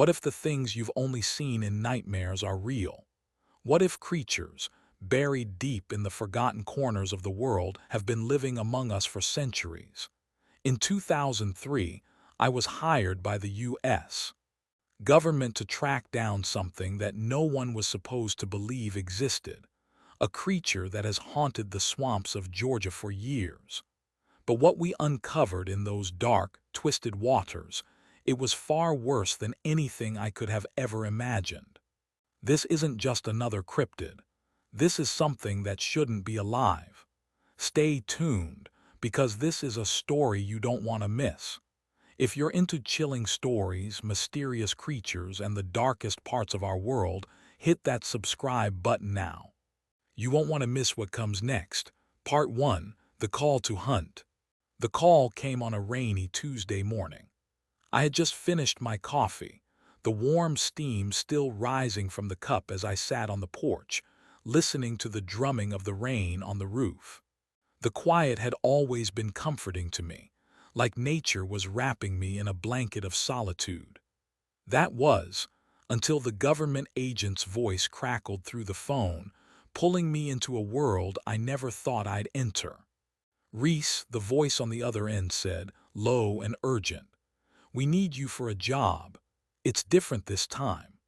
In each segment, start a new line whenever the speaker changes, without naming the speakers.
What if the things you've only seen in nightmares are real? What if creatures, buried deep in the forgotten corners of the world, have been living among us for centuries? In 2003, I was hired by the U.S. government to track down something that no one was supposed to believe existed, a creature that has haunted the swamps of Georgia for years. But what we uncovered in those dark, twisted waters, it was far worse than anything I could have ever imagined. This isn't just another cryptid. This is something that shouldn't be alive. Stay tuned, because this is a story you don't want to miss. If you're into chilling stories, mysterious creatures, and the darkest parts of our world, hit that subscribe button now. You won't want to miss what comes next. Part 1, The Call to Hunt. The call came on a rainy Tuesday morning. I had just finished my coffee, the warm steam still rising from the cup as I sat on the porch, listening to the drumming of the rain on the roof. The quiet had always been comforting to me, like nature was wrapping me in a blanket of solitude. That was, until the government agent's voice crackled through the phone, pulling me into a world I never thought I'd enter. "Reese," the voice on the other end said, low and urgent. "We need you for a job. It's different this time."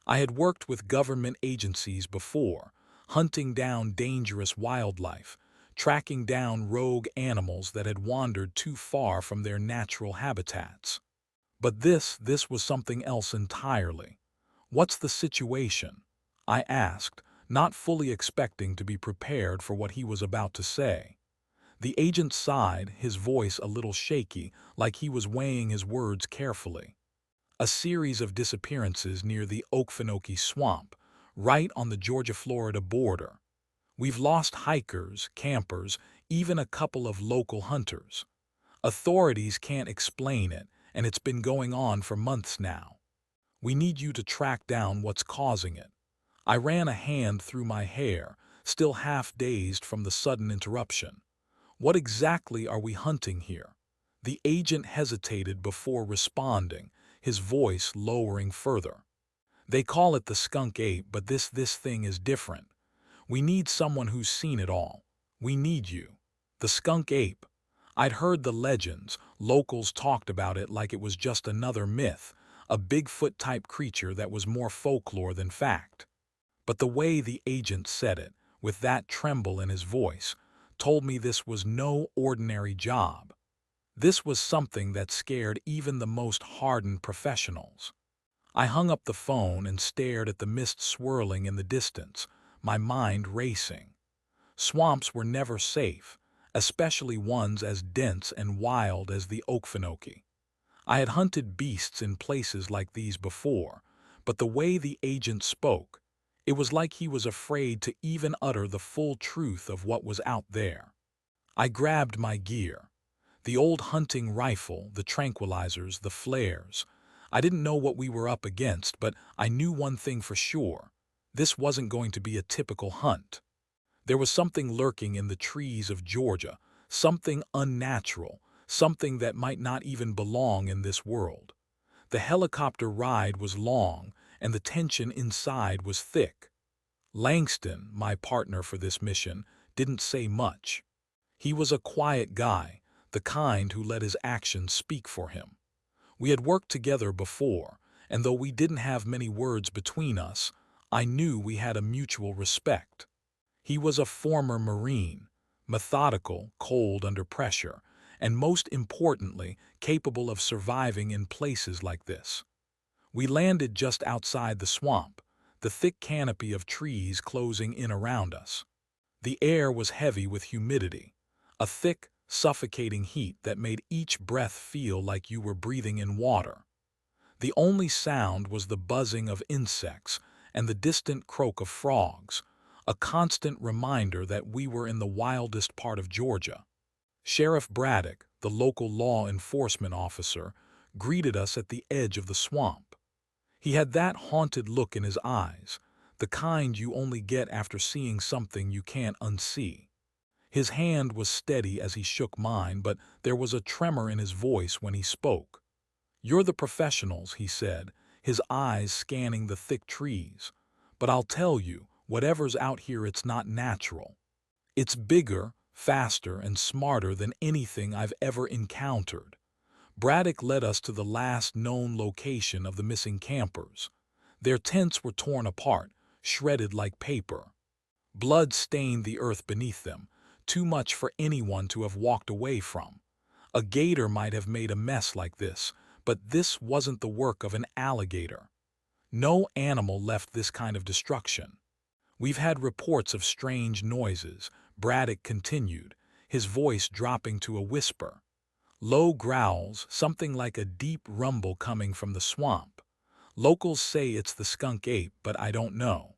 I had worked with government agencies before, hunting down dangerous wildlife, tracking down rogue animals that had wandered too far from their natural habitats. But this was something else entirely. "What's the situation?" I asked, not fully expecting to be prepared for what he was about to say. The agent sighed, his voice a little shaky, like he was weighing his words carefully. "A series of disappearances near the Okefenokee Swamp, right on the Georgia-Florida border. We've lost hikers, campers, even a couple of local hunters. Authorities can't explain it, and it's been going on for months now. We need you to track down what's causing it." I ran a hand through my hair, still half dazed from the sudden interruption. "What exactly are we hunting here?" The agent hesitated before responding, his voice lowering further. "They call it the skunk ape, but this thing is different. We need someone who's seen it all. We need you." The skunk ape. I'd heard the legends, locals talked about it like it was just another myth, a Bigfoot-type creature that was more folklore than fact. But the way the agent said it, with that tremble in his voice, told me this was no ordinary job. This was something that scared even the most hardened professionals. I hung up the phone and stared at the mist swirling in the distance, my mind racing. Swamps were never safe, especially ones as dense and wild as the Okefenokee. I had hunted beasts in places like these before, but the way the agent spoke, it was like he was afraid to even utter the full truth of what was out there. I grabbed my gear. The old hunting rifle, the tranquilizers, the flares. I didn't know what we were up against, but I knew one thing for sure. This wasn't going to be a typical hunt. There was something lurking in the trees of Georgia, something unnatural, something that might not even belong in this world. The helicopter ride was long, and the tension inside was thick. Langston, my partner for this mission, didn't say much. He was a quiet guy, the kind who let his actions speak for him. We had worked together before, and though we didn't have many words between us, I knew we had a mutual respect. He was a former Marine, methodical, cold under pressure, and most importantly, capable of surviving in places like this. We landed just outside the swamp, the thick canopy of trees closing in around us. The air was heavy with humidity, a thick, suffocating heat that made each breath feel like you were breathing in water. The only sound was the buzzing of insects and the distant croak of frogs, a constant reminder that we were in the wildest part of Georgia. Sheriff Braddock, the local law enforcement officer, greeted us at the edge of the swamp. He had that haunted look in his eyes, the kind you only get after seeing something you can't unsee. His hand was steady as he shook mine, but there was a tremor in his voice when he spoke. "You're the professionals," he said, his eyes scanning the thick trees. But I'll tell you, whatever's out here, it's not natural. It's bigger, faster, and smarter than anything I've ever encountered. Braddock led us to the last known location of the missing campers. Their tents were torn apart, shredded like paper. Blood stained the earth beneath them, too much for anyone to have walked away from. A gator might have made a mess like this, but this wasn't the work of an alligator. No animal left this kind of destruction. We've had reports of strange noises, Braddock continued, his voice dropping to a whisper. Low growls, something like a deep rumble coming from the swamp. Locals say it's the skunk ape, but I don't know.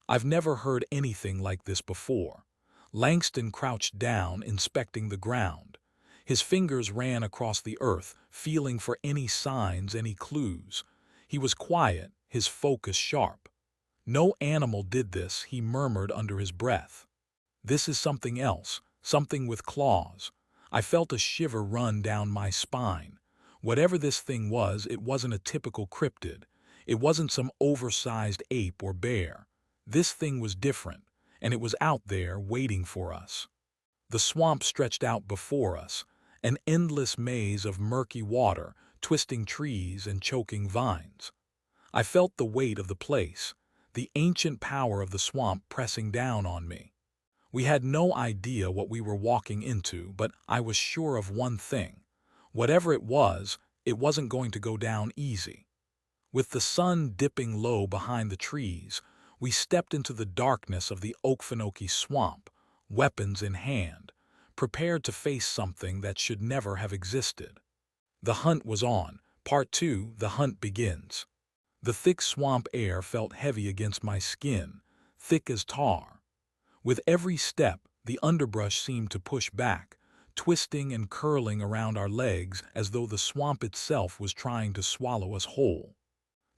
I've never heard anything like this before. Langston crouched down, inspecting the ground. His fingers ran across the earth, feeling for any signs, any clues. He was quiet, his focus sharp. No animal did this, he murmured under his breath. This is something else, something with claws. I felt a shiver run down my spine. Whatever this thing was, it wasn't a typical cryptid. It wasn't some oversized ape or bear. This thing was different, and it was out there waiting for us. The swamp stretched out before us, an endless maze of murky water, twisting trees and choking vines. I felt the weight of the place, the ancient power of the swamp pressing down on me. We had no idea what we were walking into, but I was sure of one thing. Whatever it wasn't going to go down easy. With the sun dipping low behind the trees, we stepped into the darkness of the Okefenokee swamp, weapons in hand, prepared to face something that should never have existed. The hunt was on. Part 2, the hunt begins. The thick swamp air felt heavy against my skin, thick as tar. With every step, the underbrush seemed to push back, twisting and curling around our legs as though the swamp itself was trying to swallow us whole.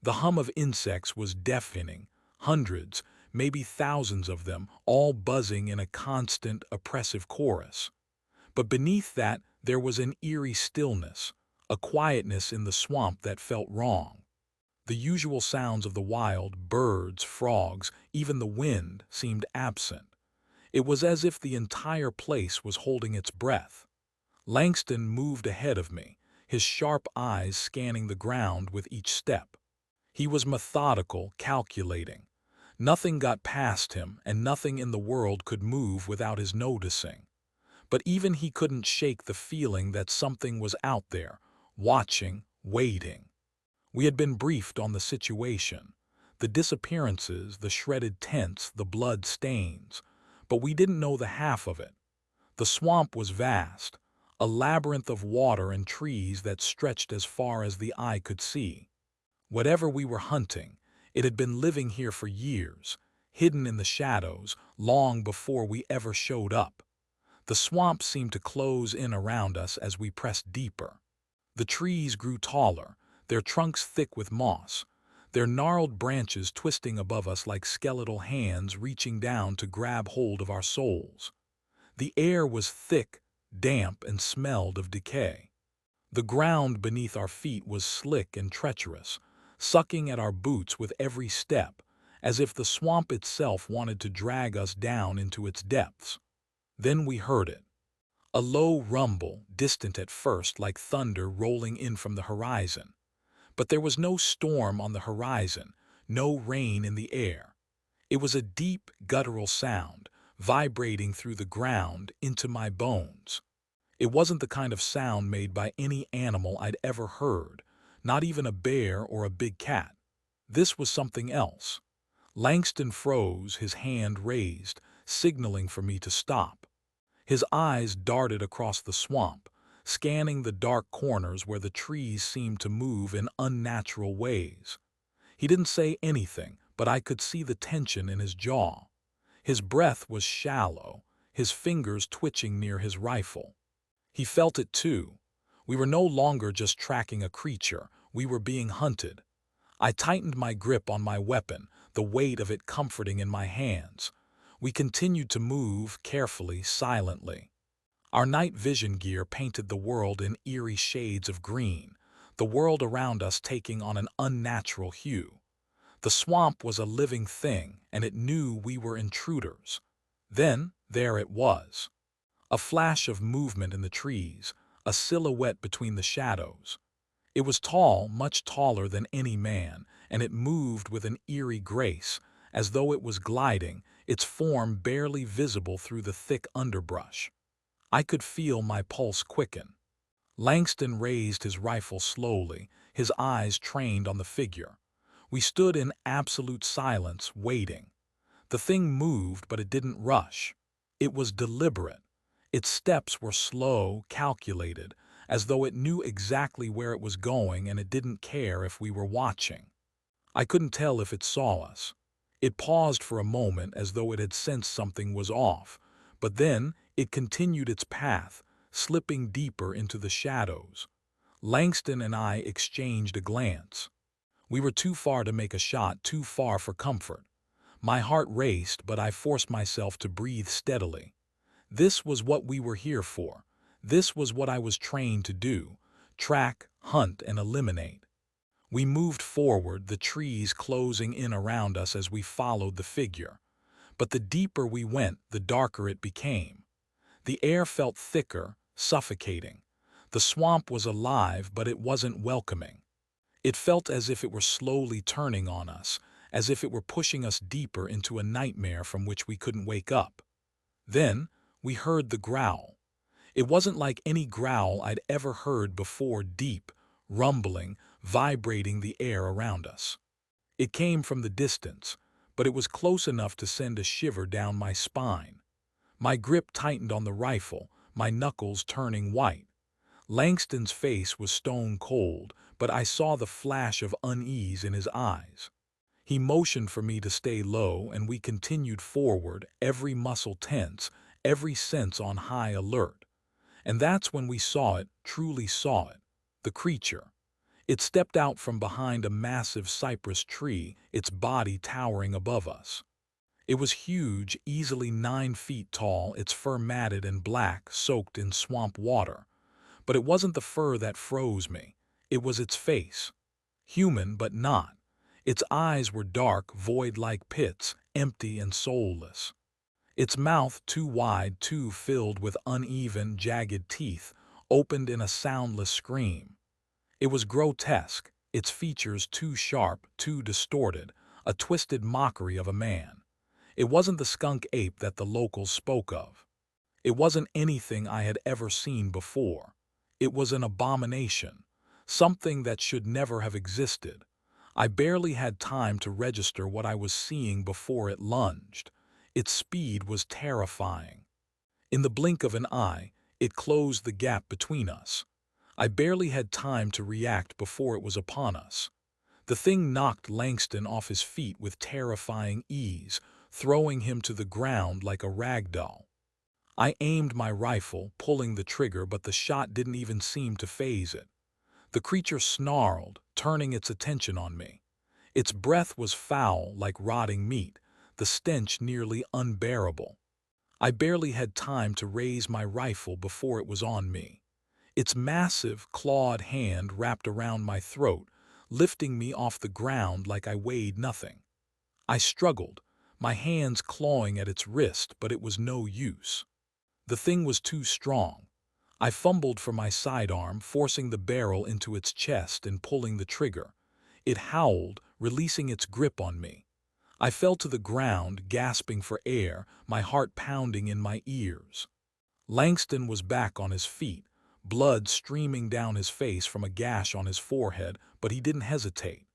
The hum of insects was deafening, hundreds, maybe thousands of them, all buzzing in a constant, oppressive chorus. But beneath that, there was an eerie stillness, a quietness in the swamp that felt wrong. The usual sounds of the wild, birds, frogs, even the wind, seemed absent. It was as if the entire place was holding its breath. Langston moved ahead of me, his sharp eyes scanning the ground with each step. He was methodical, calculating. Nothing got past him, and nothing in the world could move without his noticing. But even he couldn't shake the feeling that something was out there, watching, waiting. We had been briefed on the situation, the disappearances, the shredded tents, the blood stains. But we didn't know the half of it. The swamp was vast, a labyrinth of water and trees that stretched as far as the eye could see. Whatever we were hunting, it had been living here for years, hidden in the shadows, long before we ever showed up. The swamp seemed to close in around us as we pressed deeper. The trees grew taller, their trunks thick with moss, their gnarled branches twisting above us like skeletal hands reaching down to grab hold of our souls. The air was thick, damp, and smelled of decay. The ground beneath our feet was slick and treacherous, sucking at our boots with every step, as if the swamp itself wanted to drag us down into its depths. Then we heard it. A low rumble, distant at first like thunder rolling in from the horizon. But there was no storm on the horizon, no rain in the air. It was a deep, guttural sound, vibrating through the ground into my bones. It wasn't the kind of sound made by any animal I'd ever heard, not even a bear or a big cat. This was something else. Langston froze, his hand raised, signaling for me to stop. His eyes darted across the swamp, scanning the dark corners where the trees seemed to move in unnatural ways. He didn't say anything, but I could see the tension in his jaw. His breath was shallow, his fingers twitching near his rifle. He felt it too. We were no longer just tracking a creature, we were being hunted. I tightened my grip on my weapon, the weight of it comforting in my hands. We continued to move, carefully, silently. Our night vision gear painted the world in eerie shades of green, the world around us taking on an unnatural hue. The swamp was a living thing, and it knew we were intruders. Then, there it was. A flash of movement in the trees, a silhouette between the shadows. It was tall, much taller than any man, and it moved with an eerie grace, as though it was gliding, its form barely visible through the thick underbrush. I could feel my pulse quicken. Langston raised his rifle slowly, his eyes trained on the figure. We stood in absolute silence, waiting. The thing moved, but it didn't rush. It was deliberate. Its steps were slow, calculated, as though it knew exactly where it was going and it didn't care if we were watching. I couldn't tell if it saw us. It paused for a moment as though it had sensed something was off, but then it continued its path, slipping deeper into the shadows. Langston and I exchanged a glance. We were too far to make a shot, too far for comfort. My heart raced, but I forced myself to breathe steadily. This was what we were here for. This was what I was trained to do: track, hunt, and eliminate. We moved forward, the trees closing in around us as we followed the figure. But the deeper we went, the darker it became. The air felt thicker, suffocating. The swamp was alive, but it wasn't welcoming. It felt as if it were slowly turning on us, as if it were pushing us deeper into a nightmare from which we couldn't wake up. Then, we heard the growl. It wasn't like any growl I'd ever heard before, deep, rumbling, vibrating the air around us. It came from the distance, but it was close enough to send a shiver down my spine. My grip tightened on the rifle, my knuckles turning white. Langston's face was stone cold, but I saw the flash of unease in his eyes. He motioned for me to stay low, and we continued forward, every muscle tense, every sense on high alert. And that's when we saw it, truly saw it, the creature. It stepped out from behind a massive cypress tree, its body towering above us. It was huge, easily 9 feet tall, its fur matted and black, soaked in swamp water. But it wasn't the fur that froze me. It was its face. Human, but not. Its eyes were dark, void-like pits, empty and soulless. Its mouth, too wide, too filled with uneven, jagged teeth, opened in a soundless scream. It was grotesque, its features too sharp, too distorted, a twisted mockery of a man. It wasn't the skunk ape that the locals spoke of. It wasn't anything I had ever seen before. It was an abomination, something that should never have existed. I barely had time to register what I was seeing before it lunged. Its speed was terrifying. In the blink of an eye, it closed the gap between us. I barely had time to react before it was upon us. The thing knocked Langston off his feet with terrifying ease, throwing him to the ground like a rag doll. I aimed my rifle, pulling the trigger, but the shot didn't even seem to faze it. The creature snarled, turning its attention on me. Its breath was foul, like rotting meat, the stench nearly unbearable. I barely had time to raise my rifle before it was on me. Its massive, clawed hand wrapped around my throat, lifting me off the ground like I weighed nothing. I struggled, my hands clawing at its wrist, but it was no use. The thing was too strong. I fumbled for my sidearm, forcing the barrel into its chest and pulling the trigger. It howled, releasing its grip on me. I fell to the ground, gasping for air, my heart pounding in my ears. Langston was back on his feet, blood streaming down his face from a gash on his forehead, but he didn't hesitate.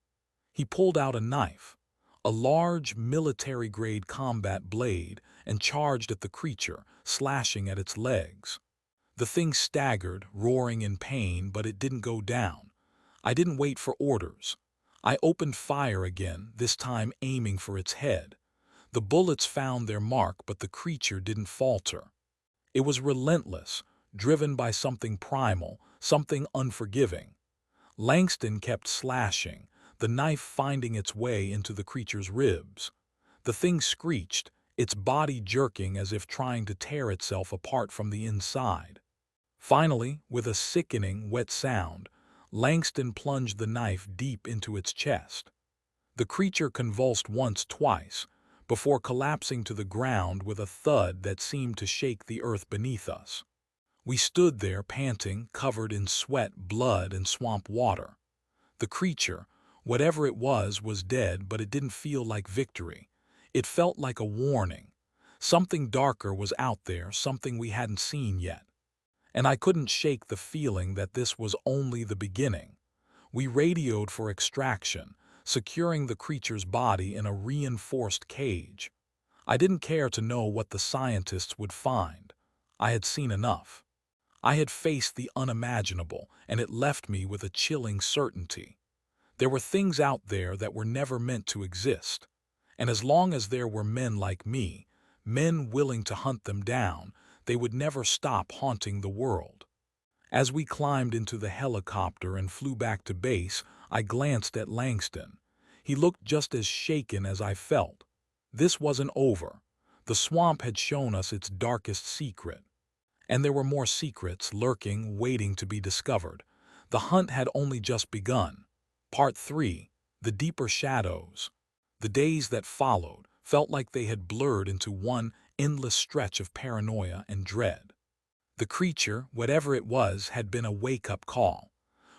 He pulled out a knife, a large military-grade combat blade, and charged at the creature, slashing at its legs. The thing staggered, roaring in pain, but it didn't go down. I didn't wait for orders. I opened fire again, this time aiming for its head. The bullets found their mark, but the creature didn't falter. It was relentless, driven by something primal, something unforgiving. Langston kept slashing, the knife finding its way into the creature's ribs. The thing screeched, its body jerking as if trying to tear itself apart from the inside. Finally, with a sickening, wet sound, Langston plunged the knife deep into its chest. The creature convulsed once, twice, before collapsing to the ground with a thud that seemed to shake the earth beneath us. We stood there panting, covered in sweat, blood, and swamp water. The creature, whatever it was dead, but it didn't feel like victory. It felt like a warning. Something darker was out there, something we hadn't seen yet. And I couldn't shake the feeling that this was only the beginning. We radioed for extraction, securing the creature's body in a reinforced cage. I didn't care to know what the scientists would find. I had seen enough. I had faced the unimaginable, and it left me with a chilling certainty. There were things out there that were never meant to exist. And as long as there were men like me, men willing to hunt them down, they would never stop haunting the world. As we climbed into the helicopter and flew back to base, I glanced at Langston. He looked just as shaken as I felt. This wasn't over. The swamp had shown us its darkest secret. And there were more secrets lurking, waiting to be discovered. The hunt had only just begun. Part 3. The Deeper Shadows. The days that followed felt like they had blurred into one endless stretch of paranoia and dread. The creature, whatever it was, had been a wake-up call.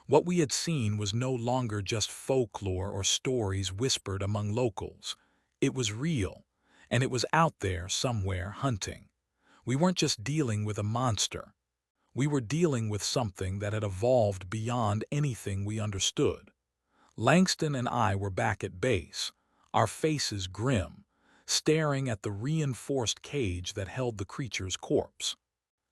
What we had seen was no longer just folklore or stories whispered among locals. It was real, and it was out there somewhere hunting. We weren't just dealing with a monster. We were dealing with something that had evolved beyond anything we understood. Langston and I were back at base, our faces grim, staring at the reinforced cage that held the creature's corpse.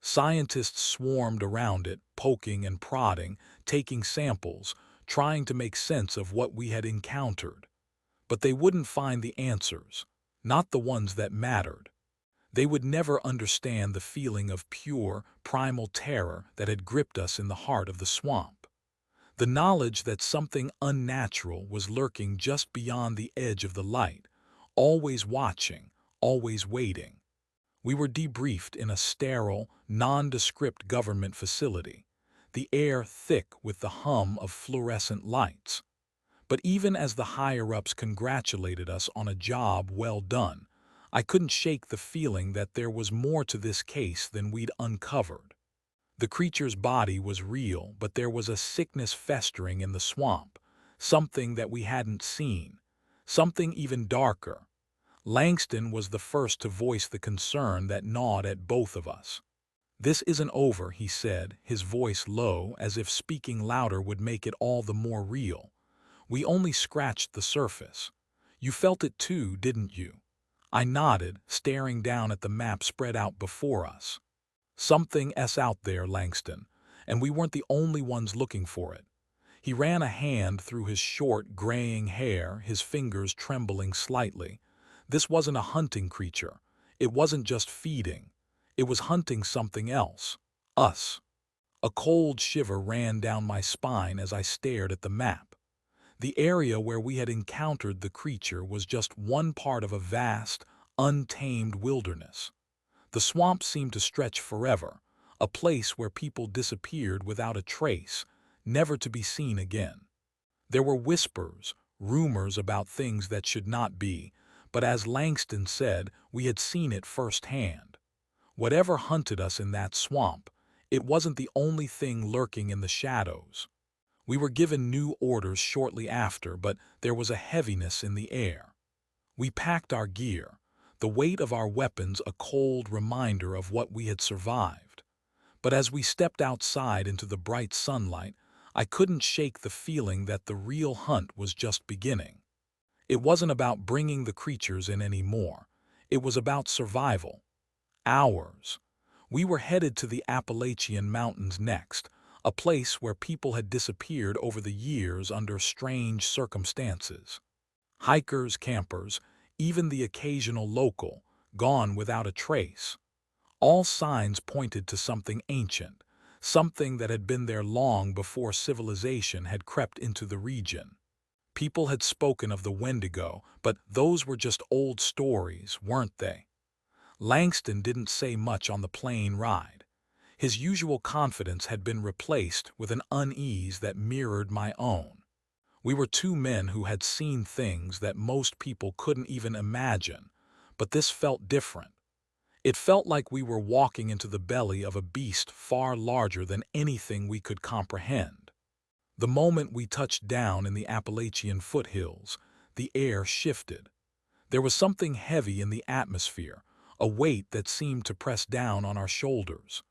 Scientists swarmed around it, poking and prodding, taking samples, trying to make sense of what we had encountered. But they wouldn't find the answers, not the ones that mattered. They would never understand the feeling of pure, primal terror that had gripped us in the heart of the swamp. The knowledge that something unnatural was lurking just beyond the edge of the light, always watching, always waiting. We were debriefed in a sterile, nondescript government facility, the air thick with the hum of fluorescent lights. But even as the higher-ups congratulated us on a job well done, I couldn't shake the feeling that there was more to this case than we'd uncovered. The creature's body was real, but there was a sickness festering in the swamp, something that we hadn't seen, something even darker. Langston was the first to voice the concern that gnawed at both of us. "This isn't over," he said, his voice low, as if speaking louder would make it all the more real. "We only scratched the surface. You felt it too, didn't you?" I nodded, staring down at the map spread out before us. "Something's out there, Langston, and we weren't the only ones looking for it." He ran a hand through his short, graying hair, his fingers trembling slightly. This wasn't a hunting creature. It wasn't just feeding. It was hunting something else. Us. A cold shiver ran down my spine as I stared at the map. The area where we had encountered the creature was just one part of a vast, untamed wilderness. The swamp seemed to stretch forever, a place where people disappeared without a trace, never to be seen again. There were whispers, rumors about things that should not be, but as Langston said, we had seen it firsthand. Whatever hunted us in that swamp, it wasn't the only thing lurking in the shadows. We were given new orders shortly after, but there was a heaviness in the air. We packed our gear, the weight of our weapons a cold reminder of what we had survived. But as we stepped outside into the bright sunlight, I couldn't shake the feeling that the real hunt was just beginning. It wasn't about bringing the creatures in anymore. It was about survival. Ours. We were headed to the Appalachian Mountains next, a place where people had disappeared over the years under strange circumstances. Hikers, campers, even the occasional local, gone without a trace. All signs pointed to something ancient, something that had been there long before civilization had crept into the region. People had spoken of the Wendigo, but those were just old stories, weren't they? Langston didn't say much on the plane ride. His usual confidence had been replaced with an unease that mirrored my own. We were two men who had seen things that most people couldn't even imagine, but this felt different. It felt like we were walking into the belly of a beast far larger than anything we could comprehend. The moment we touched down in the Appalachian foothills, the air shifted. There was something heavy in the atmosphere, a weight that seemed to press down on our shoulders.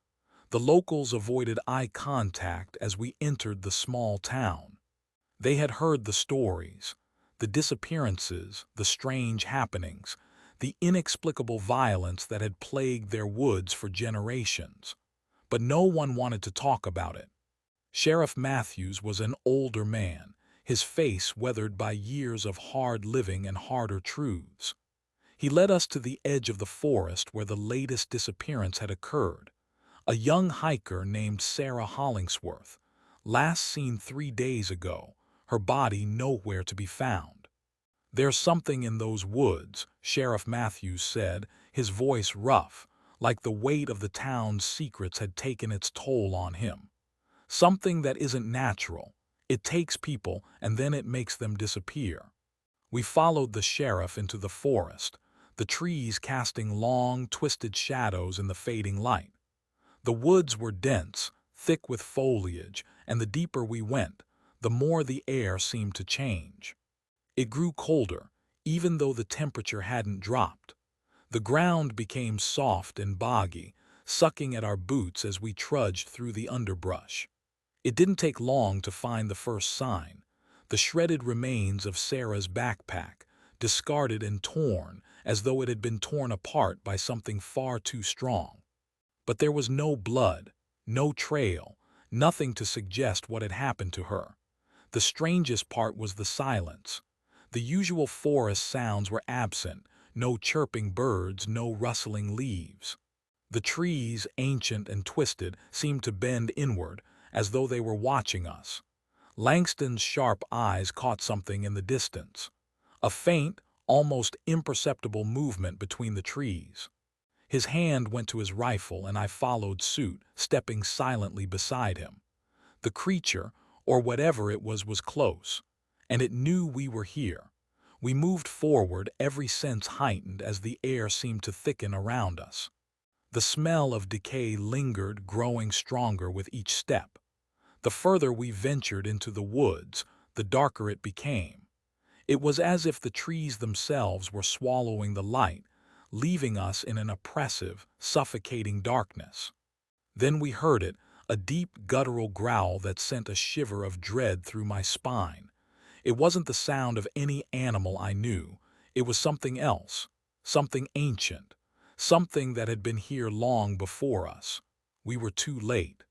The locals avoided eye contact as we entered the small town. They had heard the stories, the disappearances, the strange happenings, the inexplicable violence that had plagued their woods for generations. But no one wanted to talk about it. Sheriff Matthews was an older man, his face weathered by years of hard living and harder truths. He led us to the edge of the forest where the latest disappearance had occurred. A young hiker named Sarah Hollingsworth, last seen 3 days ago, her body nowhere to be found. "There's something in those woods," Sheriff Matthews said, his voice rough, like the weight of the town's secrets had taken its toll on him. "Something that isn't natural. It takes people and then it makes them disappear." We followed the sheriff into the forest, the trees casting long, twisted shadows in the fading light. The woods were dense, thick with foliage, and the deeper we went, the more the air seemed to change. It grew colder, even though the temperature hadn't dropped. The ground became soft and boggy, sucking at our boots as we trudged through the underbrush. It didn't take long to find the first sign, the shredded remains of Sarah's backpack, discarded and torn as though it had been torn apart by something far too strong. But there was no blood, no trail, nothing to suggest what had happened to her. The strangest part was the silence. The usual forest sounds were absent, no chirping birds, no rustling leaves. The trees, ancient and twisted, seemed to bend inward, as though they were watching us. Langston's sharp eyes caught something in the distance. A faint, almost imperceptible movement between the trees. His hand went to his rifle and I followed suit, stepping silently beside him. The creature, or whatever it was close, and it knew we were here. We moved forward, every sense heightened as the air seemed to thicken around us. The smell of decay lingered, growing stronger with each step. The further we ventured into the woods, the darker it became. It was as if the trees themselves were swallowing the light, leaving us in an oppressive, suffocating darkness. Then we heard it, a deep guttural growl that sent a shiver of dread through my spine. It wasn't the sound of any animal I knew. It was something else, something ancient, something that had been here long before us. We were too late.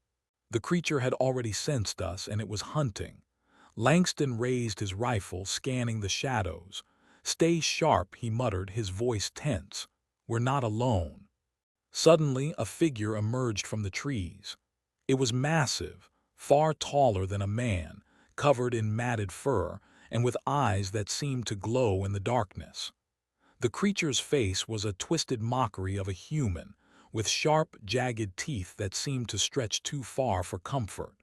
The creature had already sensed us and it was hunting. Langston raised his rifle, scanning the shadows. "Stay sharp," he muttered, his voice tense. "We're not alone." Suddenly, a figure emerged from the trees. It was massive, far taller than a man, covered in matted fur, and with eyes that seemed to glow in the darkness. The creature's face was a twisted mockery of a human, with sharp, jagged teeth that seemed to stretch too far for comfort.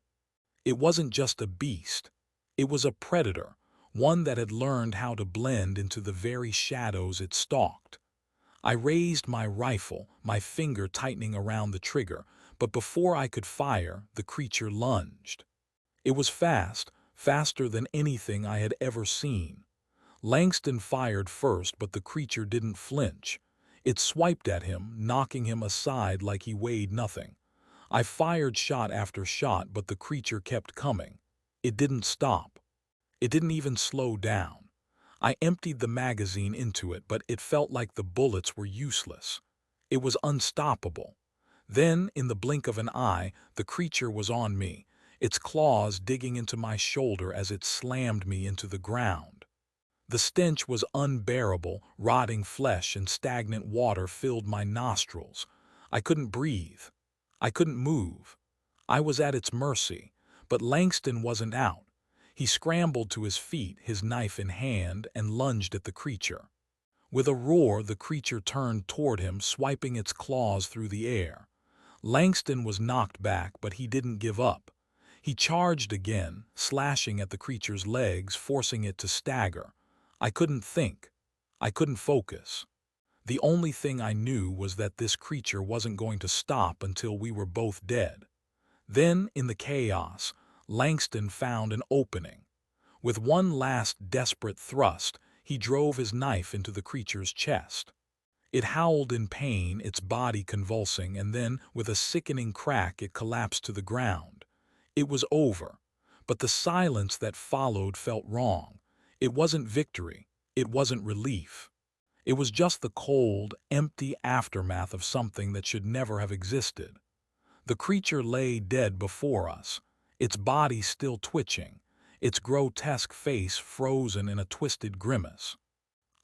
It wasn't just a beast. It was a predator, one that had learned how to blend into the very shadows it stalked. I raised my rifle, my finger tightening around the trigger, but before I could fire, the creature lunged. It was fast, faster than anything I had ever seen. Langston fired first, but the creature didn't flinch. It swiped at him, knocking him aside like he weighed nothing. I fired shot after shot, but the creature kept coming. It didn't stop. It didn't even slow down. I emptied the magazine into it, but it felt like the bullets were useless. It was unstoppable. Then, in the blink of an eye, the creature was on me, its claws digging into my shoulder as it slammed me into the ground. The stench was unbearable, rotting flesh and stagnant water filled my nostrils. I couldn't breathe. I couldn't move. I was at its mercy, but Langston wasn't out. He scrambled to his feet, his knife in hand, and lunged at the creature. With a roar, the creature turned toward him, swiping its claws through the air. Langston was knocked back, but he didn't give up. He charged again, slashing at the creature's legs, forcing it to stagger. I couldn't think. I couldn't focus. The only thing I knew was that this creature wasn't going to stop until we were both dead. Then, in the chaos, Langston found an opening. With one last desperate thrust, he drove his knife into the creature's chest. It howled in pain, its body convulsing, and then, with a sickening crack, it collapsed to the ground. It was over, but the silence that followed felt wrong. It wasn't victory. It wasn't relief. It was just the cold, empty aftermath of something that should never have existed. The creature lay dead before us, its body still twitching, its grotesque face frozen in a twisted grimace.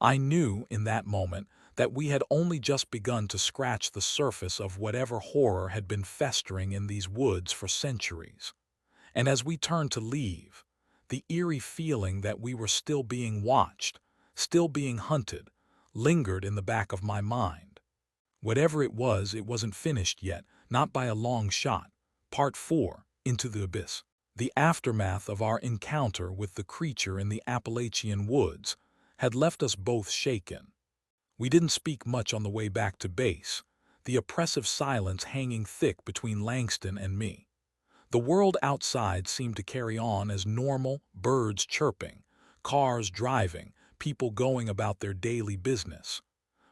I knew, in that moment, that we had only just begun to scratch the surface of whatever horror had been festering in these woods for centuries. And as we turned to leave, the eerie feeling that we were still being watched, still being hunted, lingered in the back of my mind. Whatever it wasn't finished yet, not by a long shot. Part 4, Into the Abyss. The aftermath of our encounter with the creature in the Appalachian woods had left us both shaken. We didn't speak much on the way back to base, the oppressive silence hanging thick between Langston and me. The world outside seemed to carry on as normal, birds chirping, cars driving, people going about their daily business.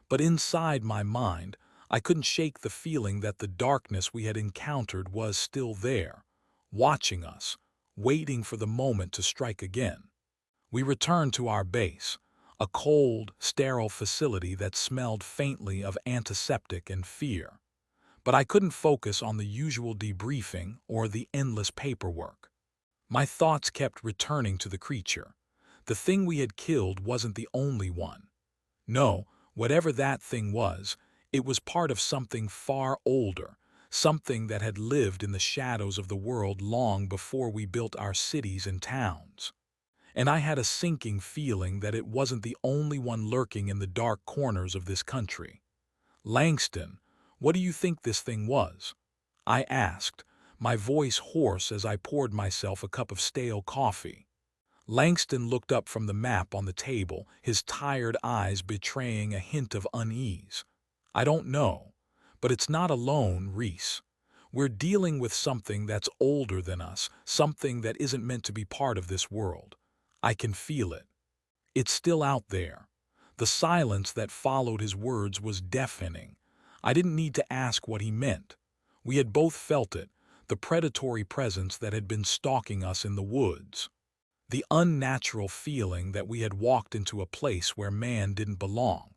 But inside my mind, I couldn't shake the feeling that the darkness we had encountered was still there, watching us, waiting for the moment to strike again. We returned to our base, a cold, sterile facility that smelled faintly of antiseptic and fear. But I couldn't focus on the usual debriefing or the endless paperwork. My thoughts kept returning to the creature. The thing we had killed wasn't the only one. No, whatever that thing was, it was part of something far older, something that had lived in the shadows of the world long before we built our cities and towns. And I had a sinking feeling that it wasn't the only one lurking in the dark corners of this country. Langston, what do you think this thing was? I asked, my voice hoarse as I poured myself a cup of stale coffee. Langston looked up from the map on the table, his tired eyes betraying a hint of unease. I don't know, but it's not alone, Reese. We're dealing with something that's older than us, something that isn't meant to be part of this world. I can feel it. It's still out there. The silence that followed his words was deafening. I didn't need to ask what he meant. We had both felt it, the predatory presence that had been stalking us in the woods. The unnatural feeling that we had walked into a place where man didn't belong.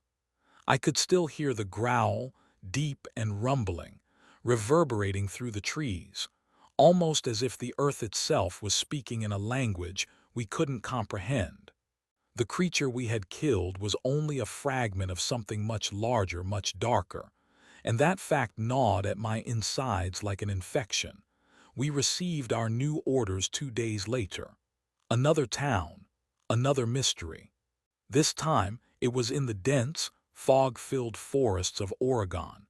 I could still hear the growl, deep and rumbling, reverberating through the trees, almost as if the earth itself was speaking in a language we couldn't comprehend. The creature we had killed was only a fragment of something much larger, much darker, and that fact gnawed at my insides like an infection. We received our new orders 2 days later. Another town, another mystery. This time, it was in the dense, fog-filled forests of Oregon,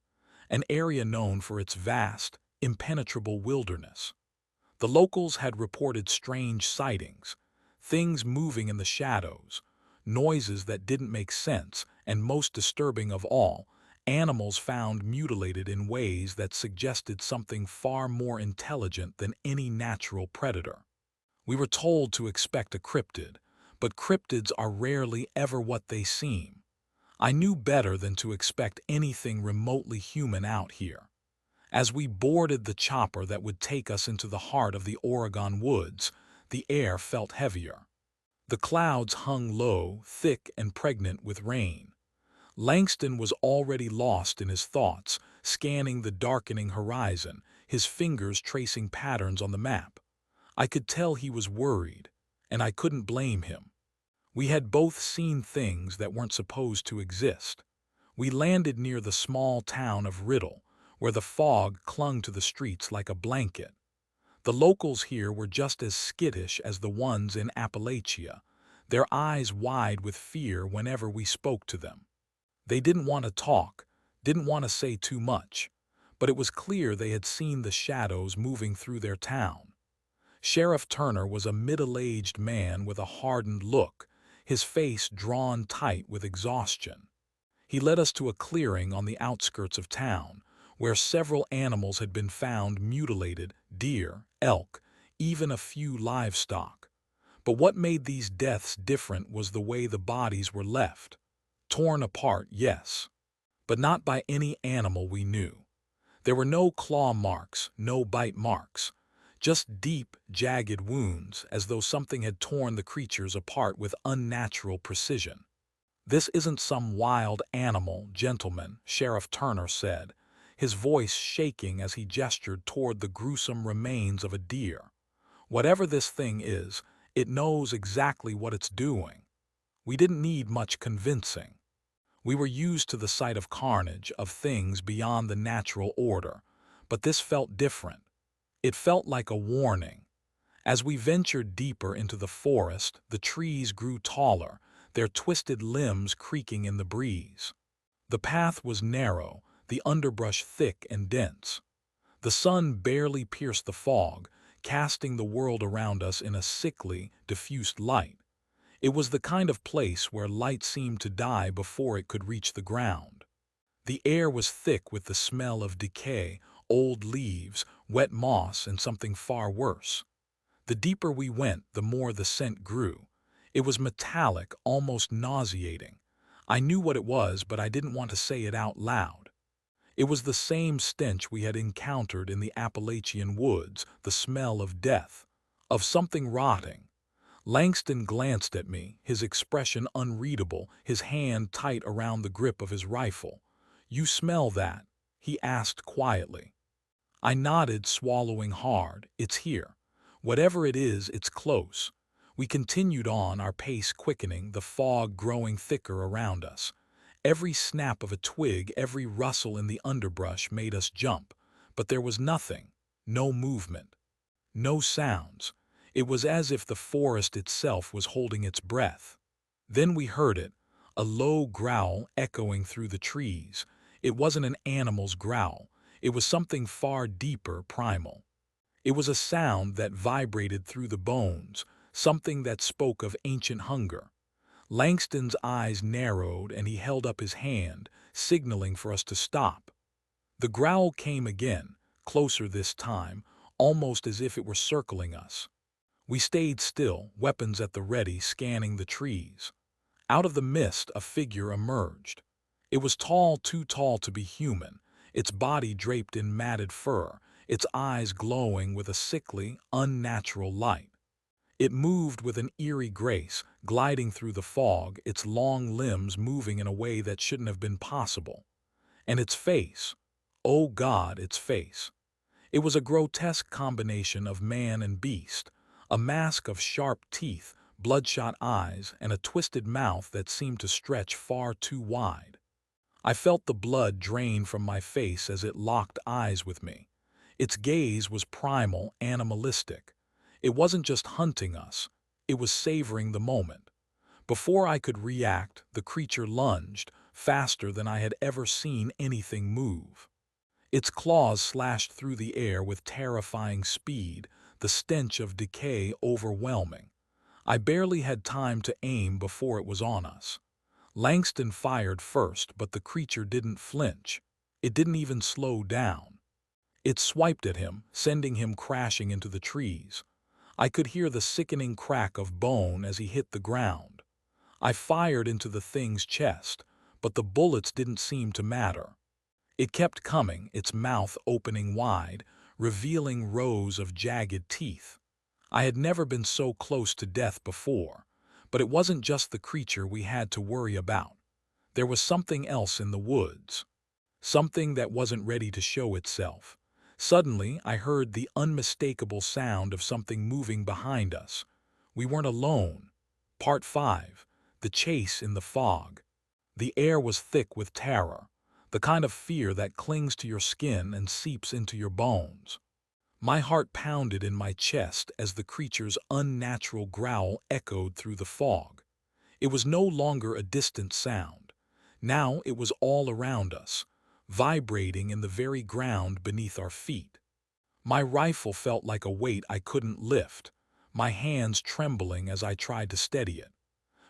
an area known for its vast, impenetrable wilderness. The locals had reported strange sightings, things moving in the shadows, noises that didn't make sense, and most disturbing of all, animals found mutilated in ways that suggested something far more intelligent than any natural predator. We were told to expect a cryptid, but cryptids are rarely ever what they seem. I knew better than to expect anything remotely human out here. As we boarded the chopper that would take us into the heart of the Oregon woods, the air felt heavier. The clouds hung low, thick and pregnant with rain. Langston was already lost in his thoughts, scanning the darkening horizon, his fingers tracing patterns on the map. I could tell he was worried, and I couldn't blame him. We had both seen things that weren't supposed to exist. We landed near the small town of Riddle, where the fog clung to the streets like a blanket. The locals here were just as skittish as the ones in Appalachia, their eyes wide with fear whenever we spoke to them. They didn't want to talk, didn't want to say too much, but it was clear they had seen the shadows moving through their town. Sheriff Turner was a middle-aged man with a hardened look, his face drawn tight with exhaustion. He led us to a clearing on the outskirts of town, where several animals had been found mutilated: deer, elk, even a few livestock. But what made these deaths different was the way the bodies were left. Torn apart, yes, but not by any animal we knew. There were no claw marks, no bite marks, just deep, jagged wounds, as though something had torn the creatures apart with unnatural precision. "This isn't some wild animal, gentlemen," Sheriff Turner said, his voice shaking as he gestured toward the gruesome remains of a deer. "Whatever this thing is, it knows exactly what it's doing. We didn't need much convincing. We were used to the sight of carnage, of things beyond the natural order, but this felt different. It felt like a warning. As we ventured deeper into the forest, the trees grew taller, their twisted limbs creaking in the breeze. The path was narrow, the underbrush thick and dense. The sun barely pierced the fog, casting the world around us in a sickly, diffused light. It was the kind of place where light seemed to die before it could reach the ground. The air was thick with the smell of decay, old leaves, wet moss, and something far worse. The deeper we went, the more the scent grew. It was metallic, almost nauseating. I knew what it was, but I didn't want to say it out loud. It was the same stench we had encountered in the Appalachian woods, the smell of death, of something rotting. Langston glanced at me, his expression unreadable, his hand tight around the grip of his rifle. "You smell that?" he asked quietly. I nodded, swallowing hard. "It's here. Whatever it is, it's close." We continued on, our pace quickening, the fog growing thicker around us. Every snap of a twig, every rustle in the underbrush made us jump, but there was nothing, no movement, no sounds. It was as if the forest itself was holding its breath. Then we heard it, a low growl echoing through the trees. It wasn't an animal's growl. It was something far deeper, primal. It was a sound that vibrated through the bones, something that spoke of ancient hunger. Langston's eyes narrowed and he held up his hand, signaling for us to stop. The growl came again, closer this time, almost as if it were circling us. We stayed still, weapons at the ready, scanning the trees. Out of the mist, a figure emerged. It was tall, too tall to be human, its body draped in matted fur, its eyes glowing with a sickly, unnatural light. It moved with an eerie grace, gliding through the fog, its long limbs moving in a way that shouldn't have been possible. And its face, oh God, its face. It was a grotesque combination of man and beast, a mask of sharp teeth, bloodshot eyes, and a twisted mouth that seemed to stretch far too wide. I felt the blood drain from my face as it locked eyes with me. Its gaze was primal, animalistic. It wasn't just hunting us, it was savoring the moment. Before I could react, the creature lunged, faster than I had ever seen anything move. Its claws slashed through the air with terrifying speed, the stench of decay overwhelming. I barely had time to aim before it was on us. Langston fired first, but the creature didn't flinch. It didn't even slow down. It swiped at him, sending him crashing into the trees. I could hear the sickening crack of bone as he hit the ground. I fired into the thing's chest, but the bullets didn't seem to matter. It kept coming, its mouth opening wide, revealing rows of jagged teeth. I had never been so close to death before, but it wasn't just the creature we had to worry about. There was something else in the woods. Something that wasn't ready to show itself. Suddenly, I heard the unmistakable sound of something moving behind us. We weren't alone. Part 5. The Chase in the Fog. The air was thick with terror, the kind of fear that clings to your skin and seeps into your bones. My heart pounded in my chest as the creature's unnatural growl echoed through the fog. It was no longer a distant sound. Now it was all around us, vibrating in the very ground beneath our feet. My rifle felt like a weight I couldn't lift, my hands trembling as I tried to steady it.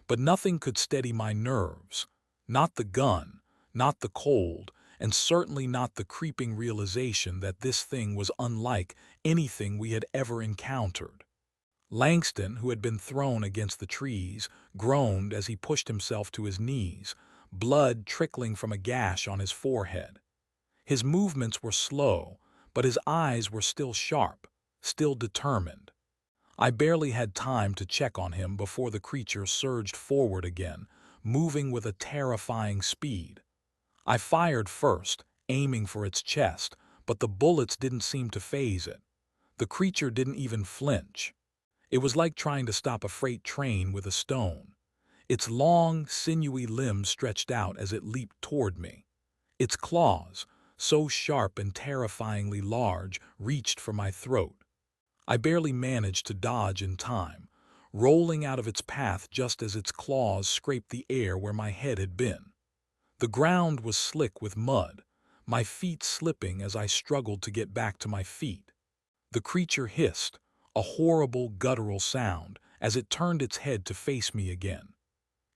But nothing could steady my nerves. Not the gun, not the cold, and certainly not the creeping realization that this thing was unlike anything we had ever encountered. Langston, who had been thrown against the trees, groaned as he pushed himself to his knees, blood trickling from a gash on his forehead. His movements were slow, but his eyes were still sharp, still determined. I barely had time to check on him before the creature surged forward again, moving with a terrifying speed. I fired first, aiming for its chest, but the bullets didn't seem to faze it. The creature didn't even flinch. It was like trying to stop a freight train with a stone. Its long, sinewy limbs stretched out as it leaped toward me. Its claws, so sharp and terrifyingly large, reached for my throat. I barely managed to dodge in time, rolling out of its path just as its claws scraped the air where my head had been. The ground was slick with mud, my feet slipping as I struggled to get back to my feet. The creature hissed, a horrible guttural sound, as it turned its head to face me again.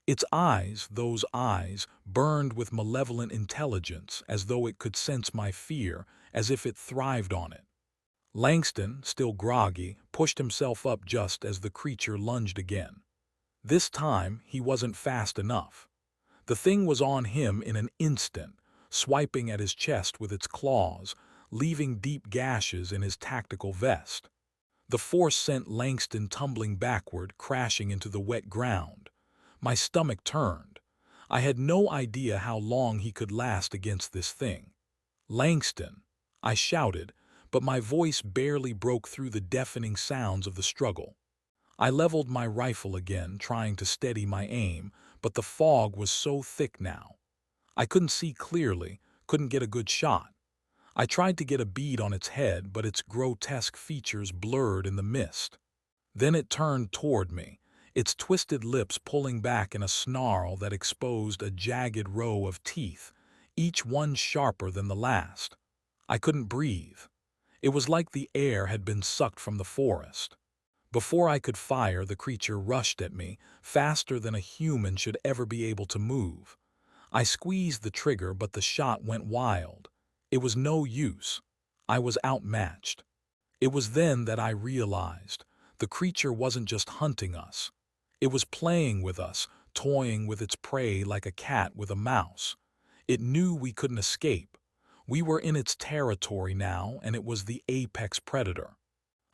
Its eyes, those eyes, burned with malevolent intelligence as though it could sense my fear, as if it thrived on it. Langston, still groggy, pushed himself up just as the creature lunged again. This time, he wasn't fast enough. The thing was on him in an instant, swiping at his chest with its claws, leaving deep gashes in his tactical vest. The force sent Langston tumbling backward, crashing into the wet ground. My stomach turned. I had no idea how long he could last against this thing. "Langston!" I shouted, but my voice barely broke through the deafening sounds of the struggle. I leveled my rifle again, trying to steady my aim, but the fog was so thick now. I couldn't see clearly, couldn't get a good shot. I tried to get a bead on its head, but its grotesque features blurred in the mist. Then it turned toward me, its twisted lips pulling back in a snarl that exposed a jagged row of teeth, each one sharper than the last. I couldn't breathe. It was like the air had been sucked from the forest. Before I could fire, the creature rushed at me, faster than a human should ever be able to move. I squeezed the trigger, but the shot went wild. It was no use. I was outmatched. It was then that I realized the creature wasn't just hunting us. It was playing with us, toying with its prey like a cat with a mouse. It knew we couldn't escape. We were in its territory now, and it was the apex predator.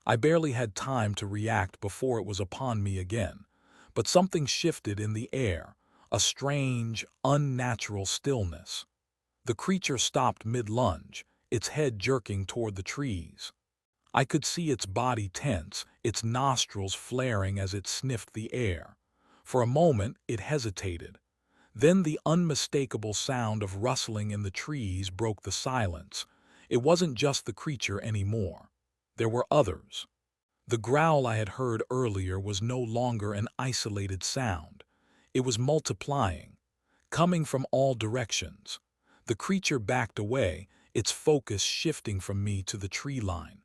I barely had time to react before it was upon me again, but something shifted in the air, a strange, unnatural stillness. The creature stopped mid-lunge, its head jerking toward the trees. I could see its body tense, its nostrils flaring as it sniffed the air. For a moment, it hesitated. Then the unmistakable sound of rustling in the trees broke the silence. It wasn't just the creature anymore. There were others. The growl I had heard earlier was no longer an isolated sound. It was multiplying, coming from all directions. The creature backed away, its focus shifting from me to the tree line.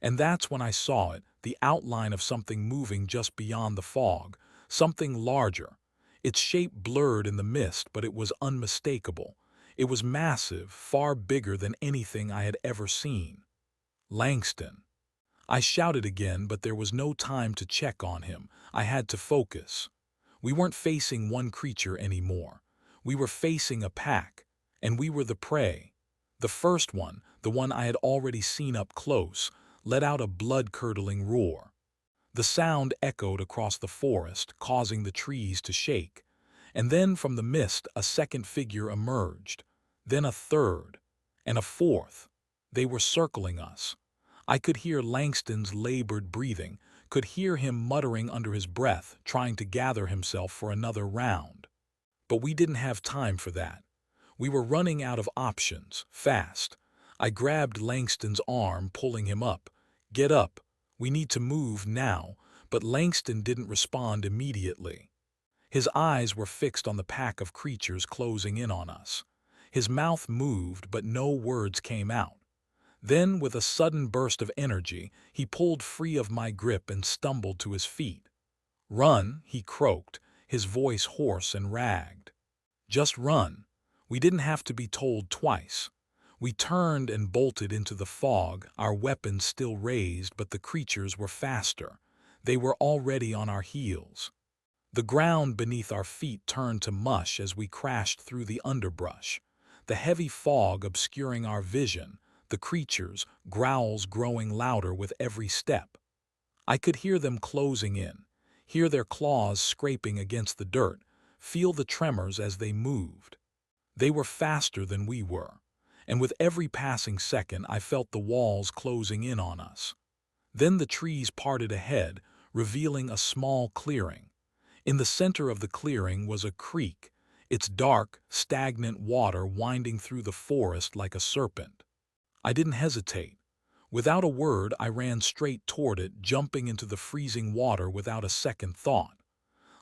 And that's when I saw it, the outline of something moving just beyond the fog, something larger. Its shape blurred in the mist, but it was unmistakable. It was massive, far bigger than anything I had ever seen. Langston. I shouted again, but there was no time to check on him. I had to focus. We weren't facing one creature anymore. We were facing a pack, and we were the prey. The first one, the one I had already seen up close, let out a blood-curdling roar. The sound echoed across the forest, causing the trees to shake. And then from the mist a second figure emerged. Then a third. And a fourth. They were circling us. I could hear Langston's labored breathing, could hear him muttering under his breath, trying to gather himself for another round. But we didn't have time for that. We were running out of options, fast. I grabbed Langston's arm, pulling him up. "Get up. We need to move now," but Langston didn't respond immediately. His eyes were fixed on the pack of creatures closing in on us. His mouth moved, but no words came out. Then, with a sudden burst of energy, he pulled free of my grip and stumbled to his feet. "Run," he croaked, his voice hoarse and ragged. "Just run." We didn't have to be told twice. We turned and bolted into the fog, our weapons still raised, but the creatures were faster. They were already on our heels. The ground beneath our feet turned to mush as we crashed through the underbrush, the heavy fog obscuring our vision, the creatures' growls growing louder with every step. I could hear them closing in, hear their claws scraping against the dirt, feel the tremors as they moved. They were faster than we were, and with every passing second I felt the walls closing in on us. Then the trees parted ahead, revealing a small clearing. In the center of the clearing was a creek, its dark, stagnant water winding through the forest like a serpent. I didn't hesitate. Without a word, I ran straight toward it, jumping into the freezing water without a second thought.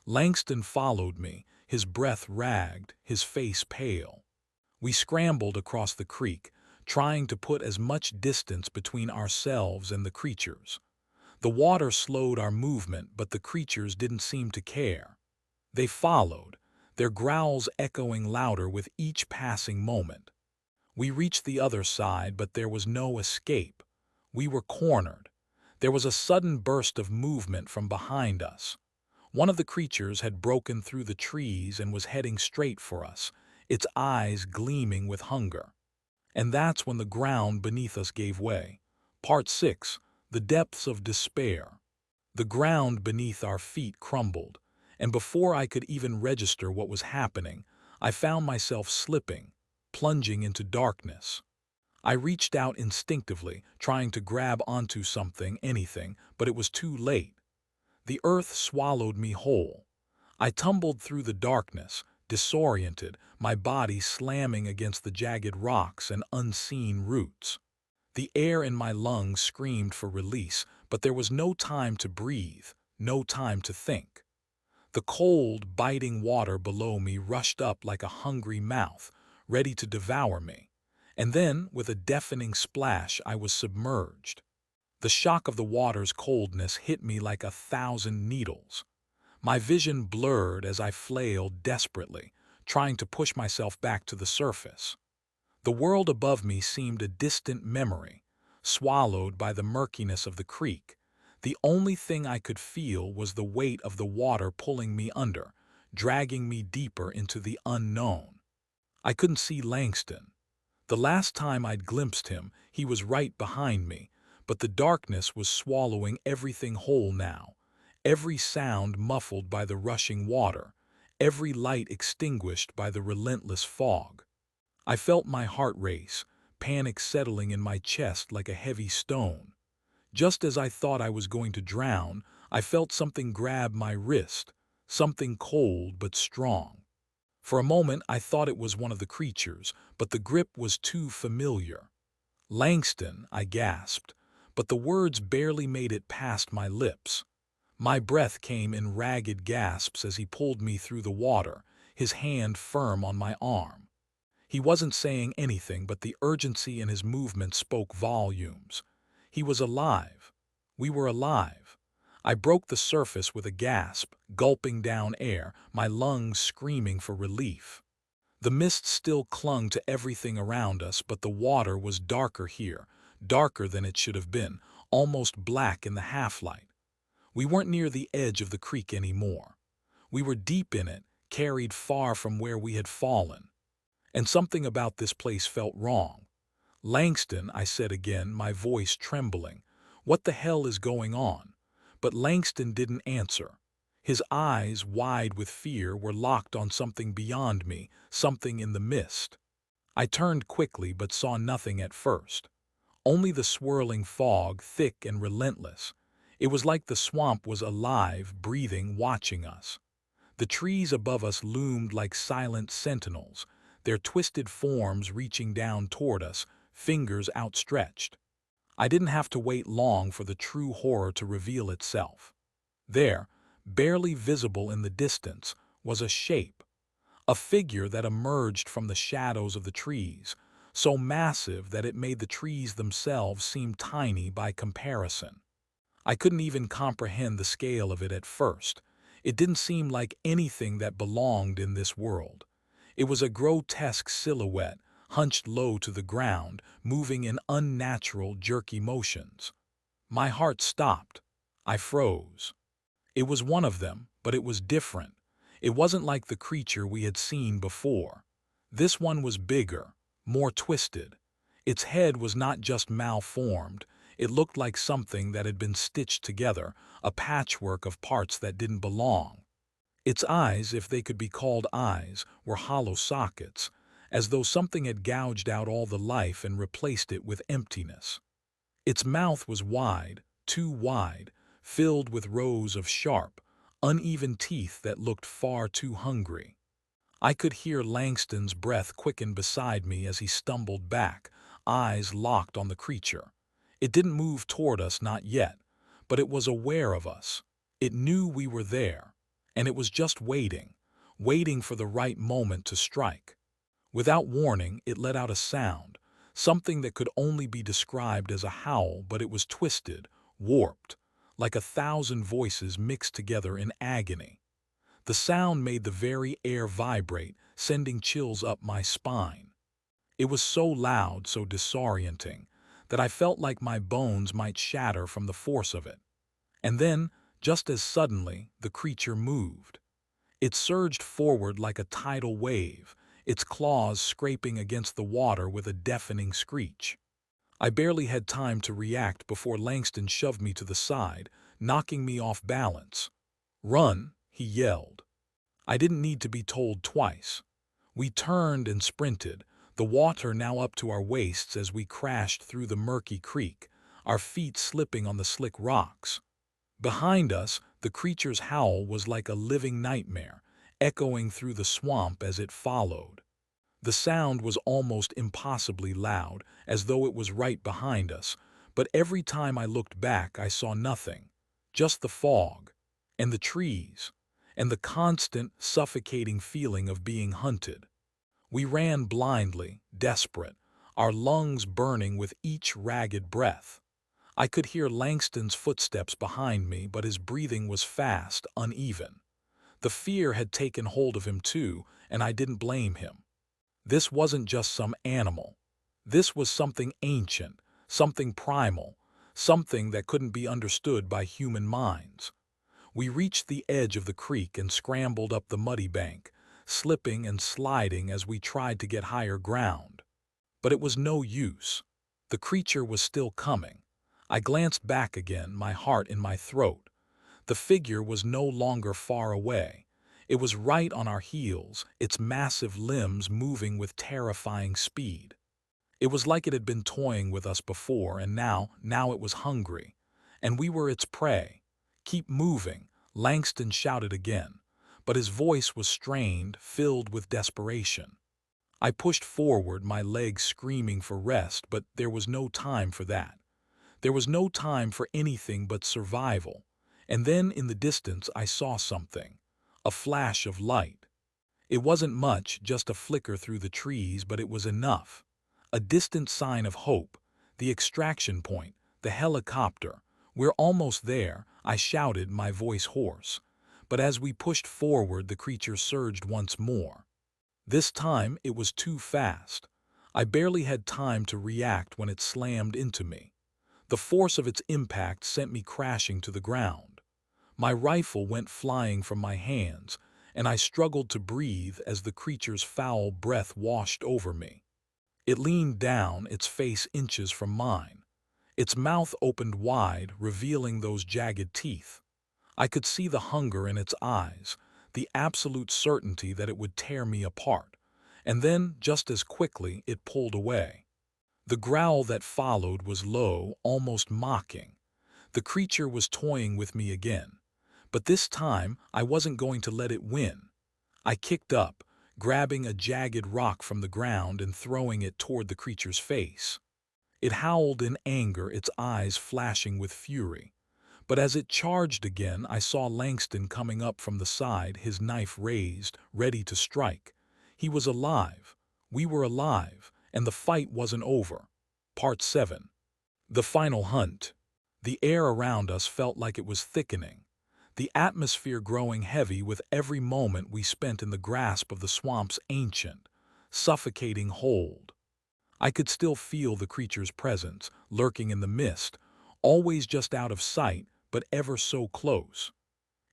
Langston followed me, his breath ragged, his face pale. We scrambled across the creek, trying to put as much distance between ourselves and the creatures. The water slowed our movement, but the creatures didn't seem to care. They followed, their growls echoing louder with each passing moment. We reached the other side, but there was no escape. We were cornered. There was a sudden burst of movement from behind us. One of the creatures had broken through the trees and was heading straight for us, its eyes gleaming with hunger. And that's when the ground beneath us gave way. Part 6. The Depths of Despair. The ground beneath our feet crumbled, and before I could even register what was happening, I found myself slipping, plunging into darkness. I reached out instinctively, trying to grab onto something, anything, but it was too late. The earth swallowed me whole. I tumbled through the darkness, disoriented, my body slamming against the jagged rocks and unseen roots. The air in my lungs screamed for release, but there was no time to breathe, no time to think. The cold, biting water below me rushed up like a hungry mouth, ready to devour me. And then, with a deafening splash, I was submerged. The shock of the water's coldness hit me like 1,000 needles. My vision blurred as I flailed desperately, trying to push myself back to the surface. The world above me seemed a distant memory, swallowed by the murkiness of the creek. The only thing I could feel was the weight of the water pulling me under, dragging me deeper into the unknown. I couldn't see Langston. The last time I'd glimpsed him, he was right behind me, but the darkness was swallowing everything whole now, every sound muffled by the rushing water, every light extinguished by the relentless fog. I felt my heart race, panic settling in my chest like a heavy stone. Just as I thought I was going to drown, I felt something grab my wrist, something cold but strong. For a moment I thought it was one of the creatures, but the grip was too familiar. "Langston," I gasped, but the words barely made it past my lips. My breath came in ragged gasps as he pulled me through the water, his hand firm on my arm. He wasn't saying anything, but the urgency in his movement spoke volumes. He was alive. We were alive. I broke the surface with a gasp, gulping down air, my lungs screaming for relief. The mist still clung to everything around us, but the water was darker here, darker than it should have been, almost black in the half-light. We weren't near the edge of the creek anymore. We were deep in it, carried far from where we had fallen. And something about this place felt wrong. "Langston," I said again, my voice trembling. "What the hell is going on?" But Langston didn't answer. His eyes, wide with fear, were locked on something beyond me, something in the mist. I turned quickly but saw nothing at first. Only the swirling fog, thick and relentless. It was like the swamp was alive, breathing, watching us. The trees above us loomed like silent sentinels, their twisted forms reaching down toward us, fingers outstretched. I didn't have to wait long for the true horror to reveal itself. There, barely visible in the distance, was a shape. a figure that emerged from the shadows of the trees, so massive that it made the trees themselves seem tiny by comparison. I couldn't even comprehend the scale of it at first. It didn't seem like anything that belonged in this world. It was a grotesque silhouette, hunched low to the ground, moving in unnatural, jerky motions. My heart stopped. I froze. It was one of them, but it was different. It wasn't like the creature we had seen before. This one was bigger, more twisted. Its head was not just malformed, it looked like something that had been stitched together, a patchwork of parts that didn't belong. Its eyes, if they could be called eyes, were hollow sockets, as though something had gouged out all the life and replaced it with emptiness. Its mouth was wide, too wide, filled with rows of sharp, uneven teeth that looked far too hungry. I could hear Langston's breath quicken beside me as he stumbled back, eyes locked on the creature. It didn't move toward us, not yet, but it was aware of us. It knew we were there, and it was just waiting, waiting for the right moment to strike. Without warning, it let out a sound, something that could only be described as a howl, but it was twisted, warped, like 1,000 voices mixed together in agony. The sound made the very air vibrate, sending chills up my spine. It was so loud, so disorienting, that I felt like my bones might shatter from the force of it. And then, just as suddenly, the creature moved. It surged forward like a tidal wave, its claws scraping against the water with a deafening screech. I barely had time to react before Langston shoved me to the side, knocking me off balance. "Run!" he yelled. I didn't need to be told twice. We turned and sprinted, the water now up to our waists as we crashed through the murky creek, our feet slipping on the slick rocks. Behind us, the creature's howl was like a living nightmare, echoing through the swamp as it followed. The sound was almost impossibly loud, as though it was right behind us, but every time I looked back I saw nothing, just the fog, and the trees, and the constant, suffocating feeling of being hunted. We ran blindly, desperate, our lungs burning with each ragged breath. I could hear Langston's footsteps behind me, but his breathing was fast, uneven. The fear had taken hold of him too, and I didn't blame him. This wasn't just some animal. This was something ancient, something primal, something that couldn't be understood by human minds. We reached the edge of the creek and scrambled up the muddy bank, slipping and sliding as we tried to get higher ground. But it was no use. The creature was still coming. I glanced back again, my heart in my throat. The figure was no longer far away. It was right on our heels, its massive limbs moving with terrifying speed. It was like it had been toying with us before, and now it was hungry. And we were its prey. "Keep moving," Langston shouted again, but his voice was strained, filled with desperation. I pushed forward, my legs screaming for rest, but there was no time for that. There was no time for anything but survival. And then in the distance I saw something. A flash of light. It wasn't much, just a flicker through the trees, but it was enough. A distant sign of hope. The extraction point. The helicopter. "We're almost there," I shouted, my voice hoarse. But as we pushed forward, the creature surged once more. This time it was too fast. I barely had time to react when it slammed into me. The force of its impact sent me crashing to the ground. My rifle went flying from my hands, and I struggled to breathe as the creature's foul breath washed over me. It leaned down, its face inches from mine. Its mouth opened wide, revealing those jagged teeth. I could see the hunger in its eyes, the absolute certainty that it would tear me apart. And then, just as quickly, it pulled away. The growl that followed was low, almost mocking. The creature was toying with me again. But this time, I wasn't going to let it win. I kicked up, grabbing a jagged rock from the ground and throwing it toward the creature's face. It howled in anger, its eyes flashing with fury. But as it charged again, I saw Langston coming up from the side, his knife raised, ready to strike. He was alive. We were alive, and the fight wasn't over. Part 7. The Final Hunt. The air around us felt like it was thickening, the atmosphere growing heavy with every moment we spent in the grasp of the swamp's ancient, suffocating hold. I could still feel the creature's presence, lurking in the mist, always just out of sight, but ever so close.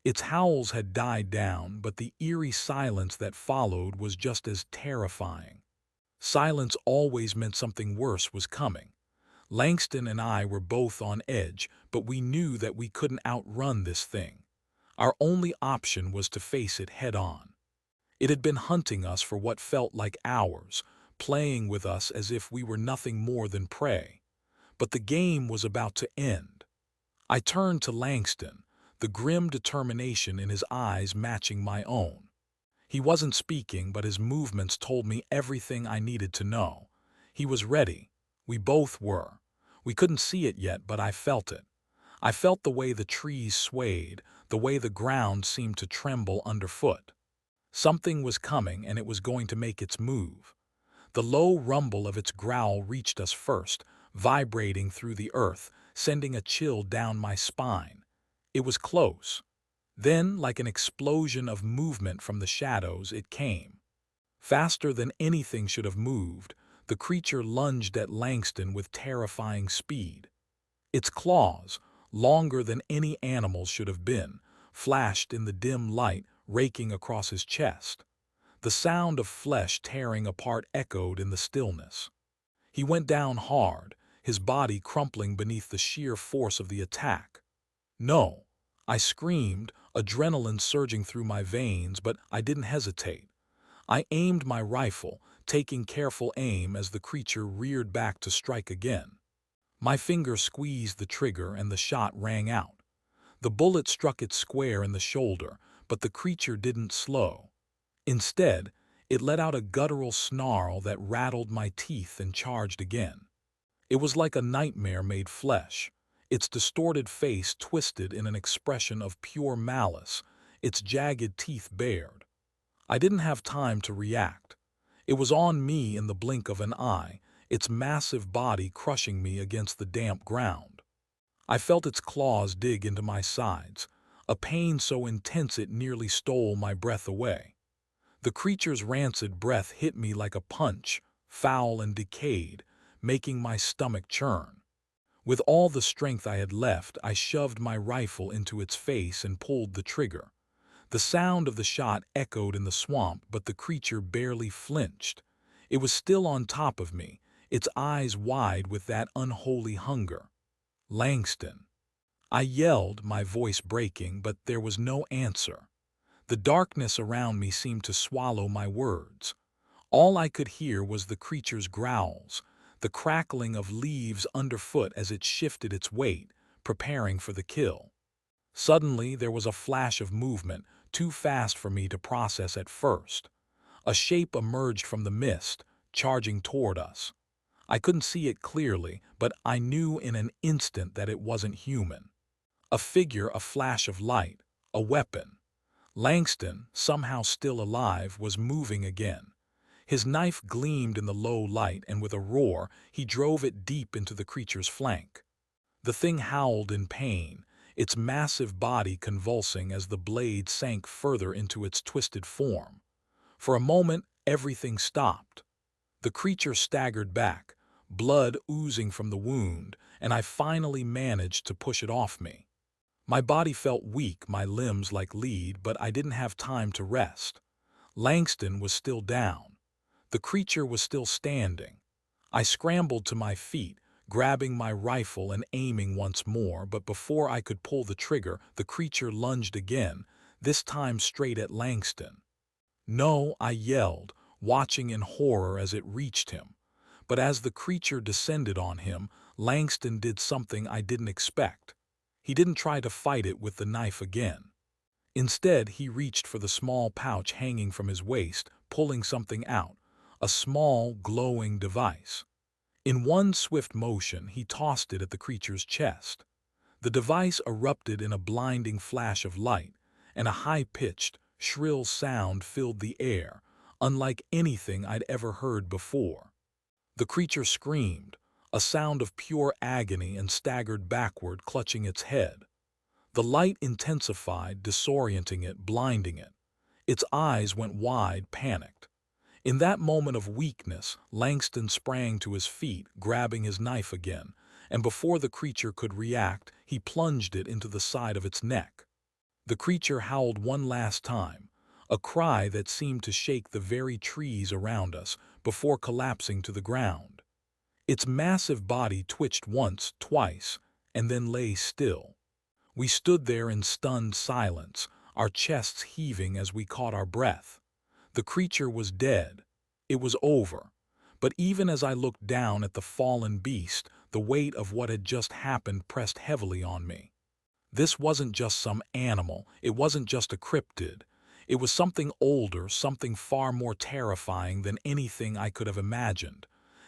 Its howls had died down, but the eerie silence that followed was just as terrifying. Silence always meant something worse was coming. Langston and I were both on edge, but we knew that we couldn't outrun this thing. Our only option was to face it head-on. It had been hunting us for what felt like hours, playing with us as if we were nothing more than prey. But the game was about to end. I turned to Langston, the grim determination in his eyes matching my own. He wasn't speaking, but his movements told me everything I needed to know. He was ready. We both were. We couldn't see it yet, but I felt it. I felt the way the trees swayed, the way the ground seemed to tremble underfoot. Something was coming, and it was going to make its move. The low rumble of its growl reached us first, vibrating through the earth, sending a chill down my spine. It was close. Then, like an explosion of movement from the shadows, it came. Faster than anything should have moved, the creature lunged at Langston with terrifying speed. Its claws, longer than any animal's should have been, flashed in the dim light, raking across his chest. The sound of flesh tearing apart echoed in the stillness. He went down hard, his body crumpling beneath the sheer force of the attack. No, I screamed, adrenaline surging through my veins, but I didn't hesitate. I aimed my rifle, taking careful aim as the creature reared back to strike again. My finger squeezed the trigger and the shot rang out. The bullet struck it square in the shoulder, but the creature didn't slow. Instead, it let out a guttural snarl that rattled my teeth and charged again. It was like a nightmare made flesh, its distorted face twisted in an expression of pure malice, its jagged teeth bared. I didn't have time to react. It was on me in the blink of an eye, its massive body crushing me against the damp ground. I felt its claws dig into my sides, a pain so intense it nearly stole my breath away. The creature's rancid breath hit me like a punch, foul and decayed, making my stomach churn. With all the strength I had left, I shoved my rifle into its face and pulled the trigger. The sound of the shot echoed in the swamp, but the creature barely flinched. It was still on top of me, its eyes wide with that unholy hunger. Langston. I yelled, my voice breaking, but there was no answer. The darkness around me seemed to swallow my words. All I could hear was the creature's growls, the crackling of leaves underfoot as it shifted its weight, preparing for the kill. Suddenly, there was a flash of movement, too fast for me to process at first. A shape emerged from the mist, charging toward us. I couldn't see it clearly, but I knew in an instant that it wasn't human. A figure, a flash of light, a weapon. Langston, somehow still alive, was moving again. His knife gleamed in the low light, and with a roar, he drove it deep into the creature's flank. The thing howled in pain, its massive body convulsing as the blade sank further into its twisted form. For a moment, everything stopped. The creature staggered back, blood oozing from the wound, and I finally managed to push it off me. My body felt weak, my limbs like lead, but I didn't have time to rest. Langston was still down. The creature was still standing. I scrambled to my feet, grabbing my rifle and aiming once more, but before I could pull the trigger, the creature lunged again, this time straight at Langston. "No," I yelled, watching in horror as it reached him. But as the creature descended on him, Langston did something I didn't expect. He didn't try to fight it with the knife again. Instead, he reached for the small pouch hanging from his waist, pulling something out, a small, glowing device. In one swift motion, he tossed it at the creature's chest. The device erupted in a blinding flash of light, and a high-pitched, shrill sound filled the air, unlike anything I'd ever heard before. The creature screamed, a sound of pure agony, and staggered backward, clutching its head. The light intensified, disorienting it, blinding it. Its eyes went wide, panicked. In that moment of weakness, Langston sprang to his feet, grabbing his knife again, and before the creature could react, he plunged it into the side of its neck. The creature howled one last time, a cry that seemed to shake the very trees around us before collapsing to the ground. Its massive body twitched once, twice, and then lay still. We stood there in stunned silence, our chests heaving as we caught our breath. The creature was dead. It was over. But even as I looked down at the fallen beast, the weight of what had just happened pressed heavily on me. This wasn't just some animal, it wasn't just a cryptid. It was something older, something far more terrifying than anything I could have imagined.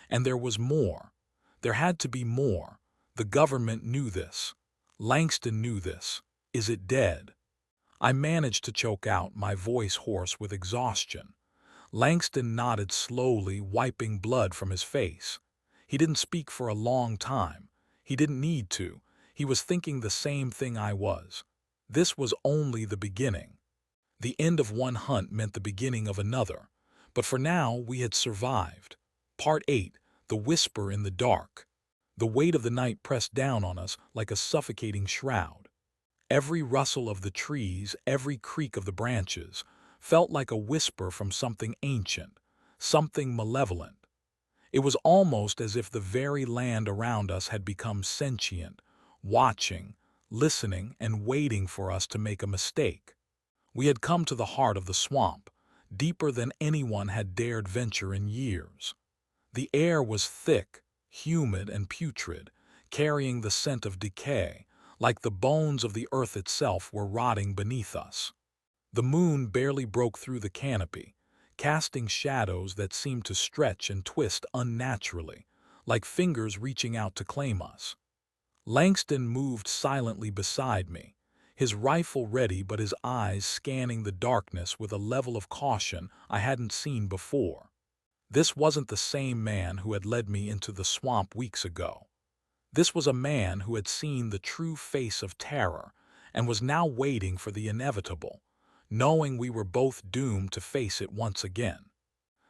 And there was more. There had to be more. The government knew this. Langston knew this. Is it dead? I managed to choke out, my voice hoarse with exhaustion. Langston nodded slowly, wiping blood from his face. He didn't speak for a long time. He didn't need to. He was thinking the same thing I was. This was only the beginning. The end of one hunt meant the beginning of another. But for now, we had survived. Part 8, The Whisper in the Dark. The weight of the night pressed down on us like a suffocating shroud. Every rustle of the trees, every creak of the branches, felt like a whisper from something ancient, something malevolent. It was almost as if the very land around us had become sentient, watching, listening, and waiting for us to make a mistake. We had come to the heart of the swamp, deeper than anyone had dared venture in years. The air was thick, humid, and putrid, carrying the scent of decay, like the bones of the earth itself were rotting beneath us. The moon barely broke through the canopy, casting shadows that seemed to stretch and twist unnaturally, like fingers reaching out to claim us. Langston moved silently beside me, his rifle ready but his eyes scanning the darkness with a level of caution I hadn't seen before. This wasn't the same man who had led me into the swamp weeks ago. This was a man who had seen the true face of terror and was now waiting for the inevitable, knowing we were both doomed to face it once again.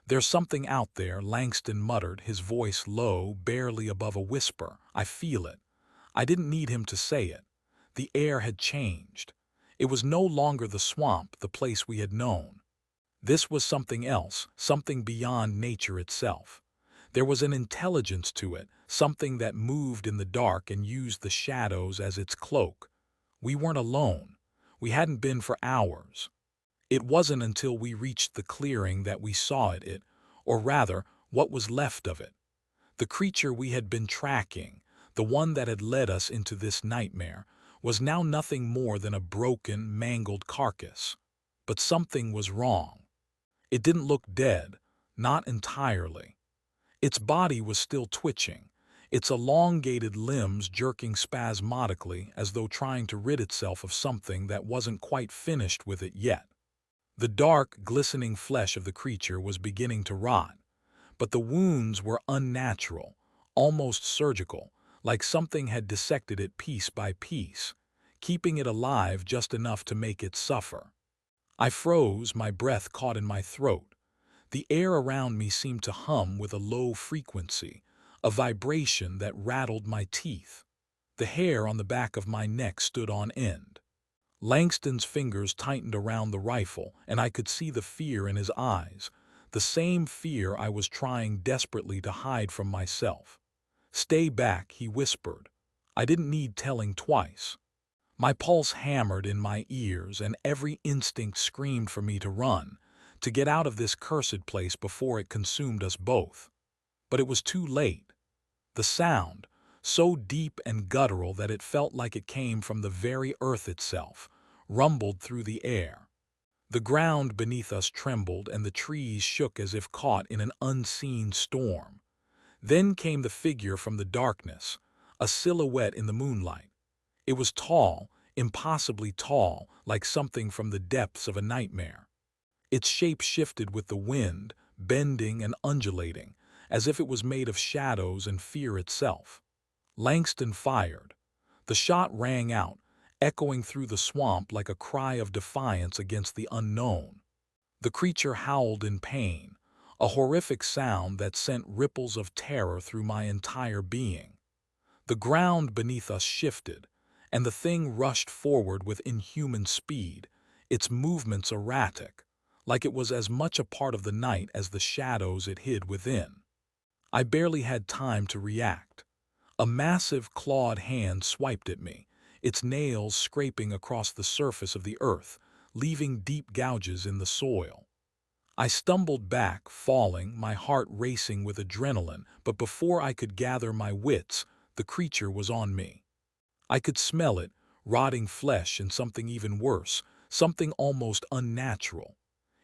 "There's something out there," Langston muttered, his voice low, barely above a whisper. "I feel it." I didn't need him to say it. The air had changed. It was no longer the swamp, the place we had known. This was something else, something beyond nature itself. There was an intelligence to it, something that moved in the dark and used the shadows as its cloak. We weren't alone. We hadn't been for hours. It wasn't until we reached the clearing that we saw it, or rather, what was left of it. The creature we had been tracking, the one that had led us into this nightmare, was now nothing more than a broken, mangled carcass. But something was wrong. It didn't look dead, not entirely. Its body was still twitching, its elongated limbs jerking spasmodically as though trying to rid itself of something that wasn't quite finished with it yet. The dark, glistening flesh of the creature was beginning to rot, but the wounds were unnatural, almost surgical, like something had dissected it piece by piece, keeping it alive just enough to make it suffer. I froze, my breath caught in my throat. The air around me seemed to hum with a low frequency, a vibration that rattled my teeth. The hair on the back of my neck stood on end. Langston's fingers tightened around the rifle, and I could see the fear in his eyes, the same fear I was trying desperately to hide from myself. "Stay back," he whispered. I didn't need telling twice. My pulse hammered in my ears, and every instinct screamed for me to run, to get out of this cursed place before it consumed us both. But it was too late. The sound, so deep and guttural that it felt like it came from the very earth itself, rumbled through the air. The ground beneath us trembled and the trees shook as if caught in an unseen storm. Then came the figure from the darkness, a silhouette in the moonlight. It was tall, impossibly tall, like something from the depths of a nightmare. Its shape shifted with the wind, bending and undulating, as if it was made of shadows and fear itself. Langston fired. The shot rang out, echoing through the swamp like a cry of defiance against the unknown. The creature howled in pain, a horrific sound that sent ripples of terror through my entire being. The ground beneath us shifted, and the thing rushed forward with inhuman speed, its movements erratic, like it was as much a part of the night as the shadows it hid within. I barely had time to react. A massive clawed hand swiped at me, its nails scraping across the surface of the earth, leaving deep gouges in the soil. I stumbled back, falling, my heart racing with adrenaline, but before I could gather my wits, the creature was on me. I could smell it, rotting flesh and something even worse, something almost unnatural.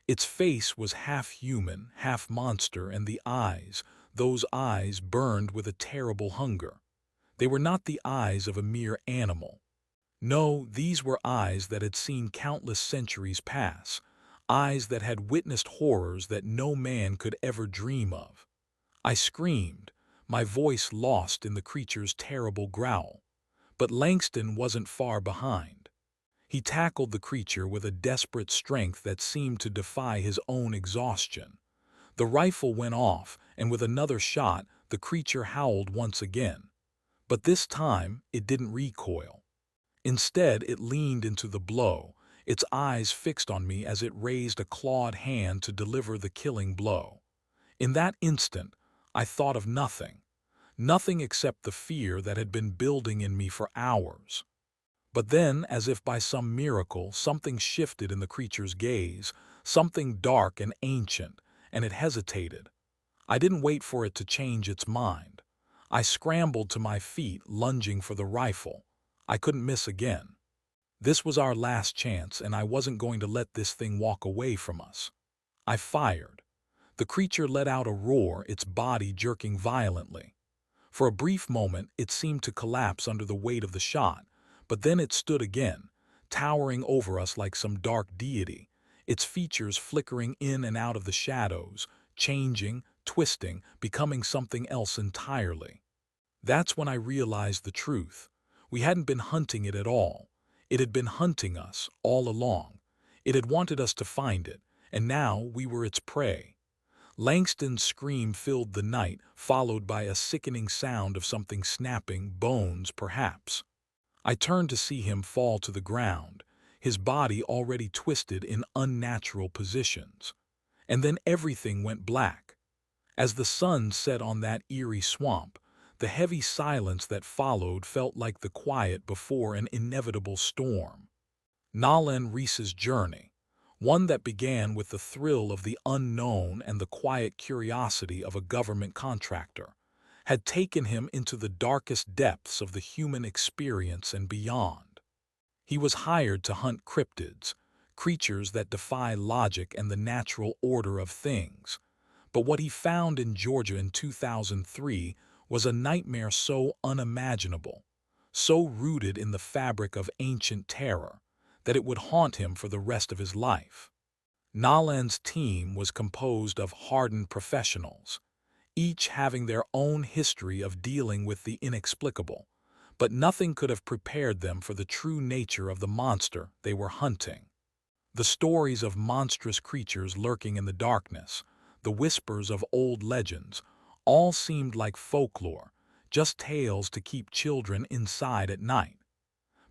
Its face was half human, half monster, and the eyes, those eyes burned with a terrible hunger. They were not the eyes of a mere animal. No, these were eyes that had seen countless centuries pass, eyes that had witnessed horrors that no man could ever dream of. I screamed, my voice lost in the creature's terrible growl. But Langston wasn't far behind. He tackled the creature with a desperate strength that seemed to defy his own exhaustion. The rifle went off, and with another shot, the creature howled once again. But this time, it didn't recoil. Instead, it leaned into the blow, its eyes fixed on me as it raised a clawed hand to deliver the killing blow. In that instant, I thought of nothing. Nothing except the fear that had been building in me for hours. But then, as if by some miracle, something shifted in the creature's gaze, something dark and ancient, and it hesitated. I didn't wait for it to change its mind. I scrambled to my feet, lunging for the rifle. I couldn't miss again. This was our last chance, and I wasn't going to let this thing walk away from us. I fired. The creature let out a roar, its body jerking violently. For a brief moment, it seemed to collapse under the weight of the shot, but then it stood again, towering over us like some dark deity, its features flickering in and out of the shadows, changing, twisting, becoming something else entirely. That's when I realized the truth. We hadn't been hunting it at all. It had been hunting us all along. It had wanted us to find it, and now we were its prey. Langston's scream filled the night, followed by a sickening sound of something snapping, bones perhaps. I turned to see him fall to the ground, his body already twisted in unnatural positions. And then everything went black. As the sun set on that eerie swamp, the heavy silence that followed felt like the quiet before an inevitable storm. Nahlan Reese's journey, one that began with the thrill of the unknown and the quiet curiosity of a government contractor, had taken him into the darkest depths of the human experience and beyond. He was hired to hunt cryptids, creatures that defy logic and the natural order of things. But what he found in Georgia in 2003 was a nightmare so unimaginable, so rooted in the fabric of ancient terror, that it would haunt him for the rest of his life. Nahlan's team was composed of hardened professionals, each having their own history of dealing with the inexplicable, but nothing could have prepared them for the true nature of the monster they were hunting. The stories of monstrous creatures lurking in the darkness, the whispers of old legends, all seemed like folklore, just tales to keep children inside at night.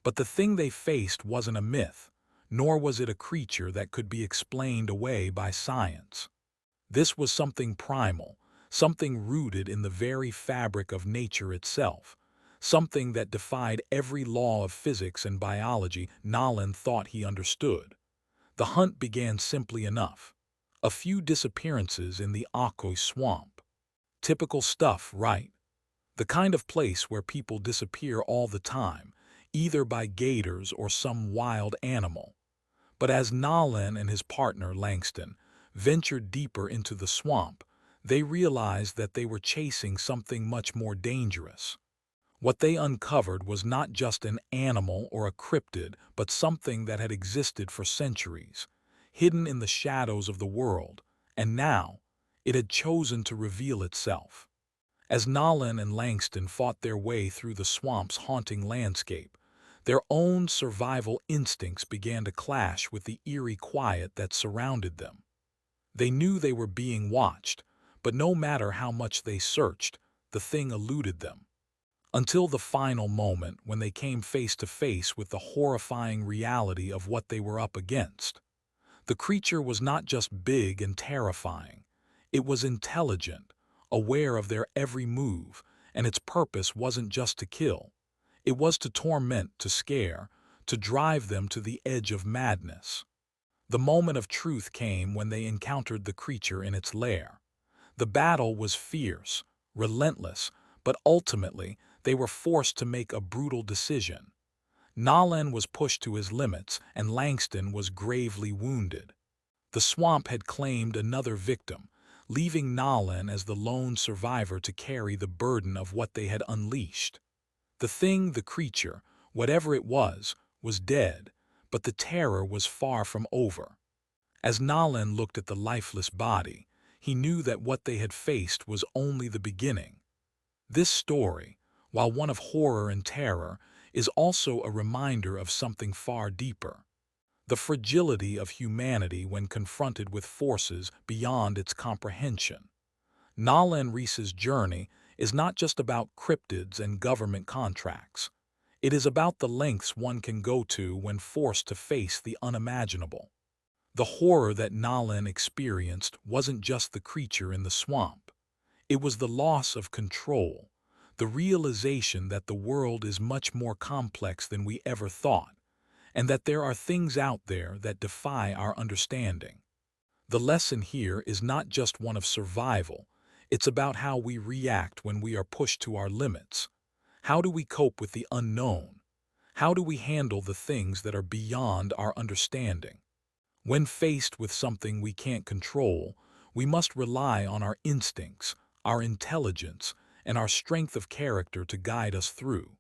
But the thing they faced wasn't a myth, nor was it a creature that could be explained away by science. This was something primal, something rooted in the very fabric of nature itself, something that defied every law of physics and biology Nahlan thought he understood. The hunt began simply enough. A few disappearances in the Ocoee swamp. Typical stuff, right? The kind of place where people disappear all the time, either by gators or some wild animal. But as Nahlan and his partner, Langston, ventured deeper into the swamp, they realized that they were chasing something much more dangerous. What they uncovered was not just an animal or a cryptid, but something that had existed for centuries, hidden in the shadows of the world, and now it had chosen to reveal itself. As Nalin and Langston fought their way through the swamp's haunting landscape, their own survival instincts began to clash with the eerie quiet that surrounded them. They knew they were being watched, but no matter how much they searched, the thing eluded them. Until the final moment when they came face to face with the horrifying reality of what they were up against. The creature was not just big and terrifying. It was intelligent, aware of their every move, and its purpose wasn't just to kill. It was to torment, to scare, to drive them to the edge of madness. The moment of truth came when they encountered the creature in its lair. The battle was fierce, relentless, but ultimately they were forced to make a brutal decision. Nalin was pushed to his limits, and Langston was gravely wounded. The swamp had claimed another victim, leaving Nalin as the lone survivor to carry the burden of what they had unleashed. The thing, the creature, whatever it was dead, but the terror was far from over. As Nalin looked at the lifeless body, he knew that what they had faced was only the beginning. This story, while one of horror and terror, is also a reminder of something far deeper. The fragility of humanity when confronted with forces beyond its comprehension. Nalin Reese's journey is not just about cryptids and government contracts. It is about the lengths one can go to when forced to face the unimaginable. The horror that Nalin experienced wasn't just the creature in the swamp. It was the loss of control, the realization that the world is much more complex than we ever thought, and that there are things out there that defy our understanding. The lesson here is not just one of survival, it's about how we react when we are pushed to our limits. How do we cope with the unknown? How do we handle the things that are beyond our understanding? When faced with something we can't control, we must rely on our instincts, our intelligence, and our strength of character to guide us through.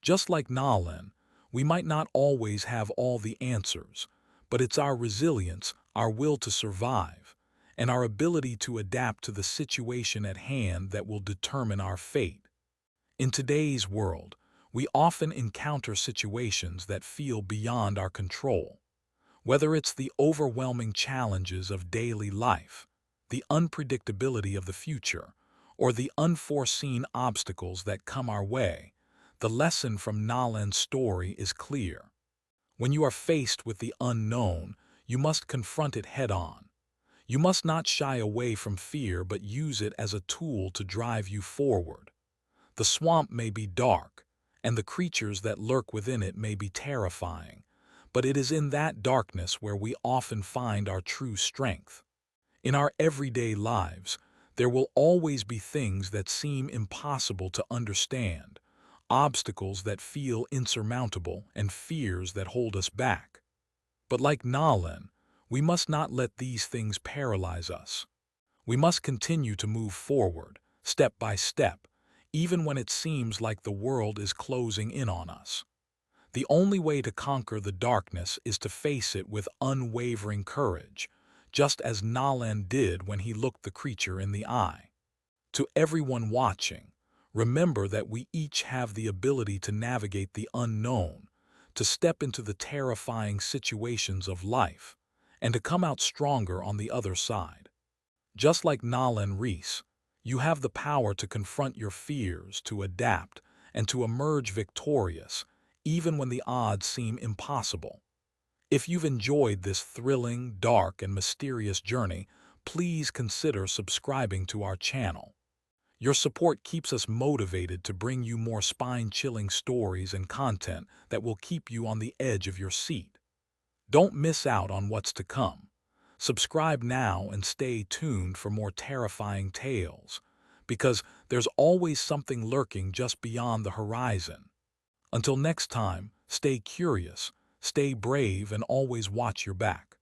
Just like Nalin, we might not always have all the answers, but it's our resilience, our will to survive, and our ability to adapt to the situation at hand that will determine our fate. In today's world, we often encounter situations that feel beyond our control. Whether it's the overwhelming challenges of daily life, the unpredictability of the future, or the unforeseen obstacles that come our way, the lesson from Nalin's story is clear. When you are faced with the unknown, you must confront it head-on. You must not shy away from fear but use it as a tool to drive you forward. The swamp may be dark, and the creatures that lurk within it may be terrifying, but it is in that darkness where we often find our true strength. In our everyday lives, there will always be things that seem impossible to understand, obstacles that feel insurmountable, and fears that hold us back. But like Nalin, we must not let these things paralyze us. We must continue to move forward, step by step, even when it seems like the world is closing in on us. The only way to conquer the darkness is to face it with unwavering courage, just as Nalin did when he looked the creature in the eye. To everyone watching, remember that we each have the ability to navigate the unknown, to step into the terrifying situations of life, and to come out stronger on the other side. Just like Nalin Reese, you have the power to confront your fears, to adapt, and to emerge victorious, even when the odds seem impossible. If you've enjoyed this thrilling, dark, and mysterious journey, please consider subscribing to our channel. Your support keeps us motivated to bring you more spine-chilling stories and content that will keep you on the edge of your seat. Don't miss out on what's to come. Subscribe now and stay tuned for more terrifying tales, because there's always something lurking just beyond the horizon. Until next time, stay curious, stay brave, and always watch your back.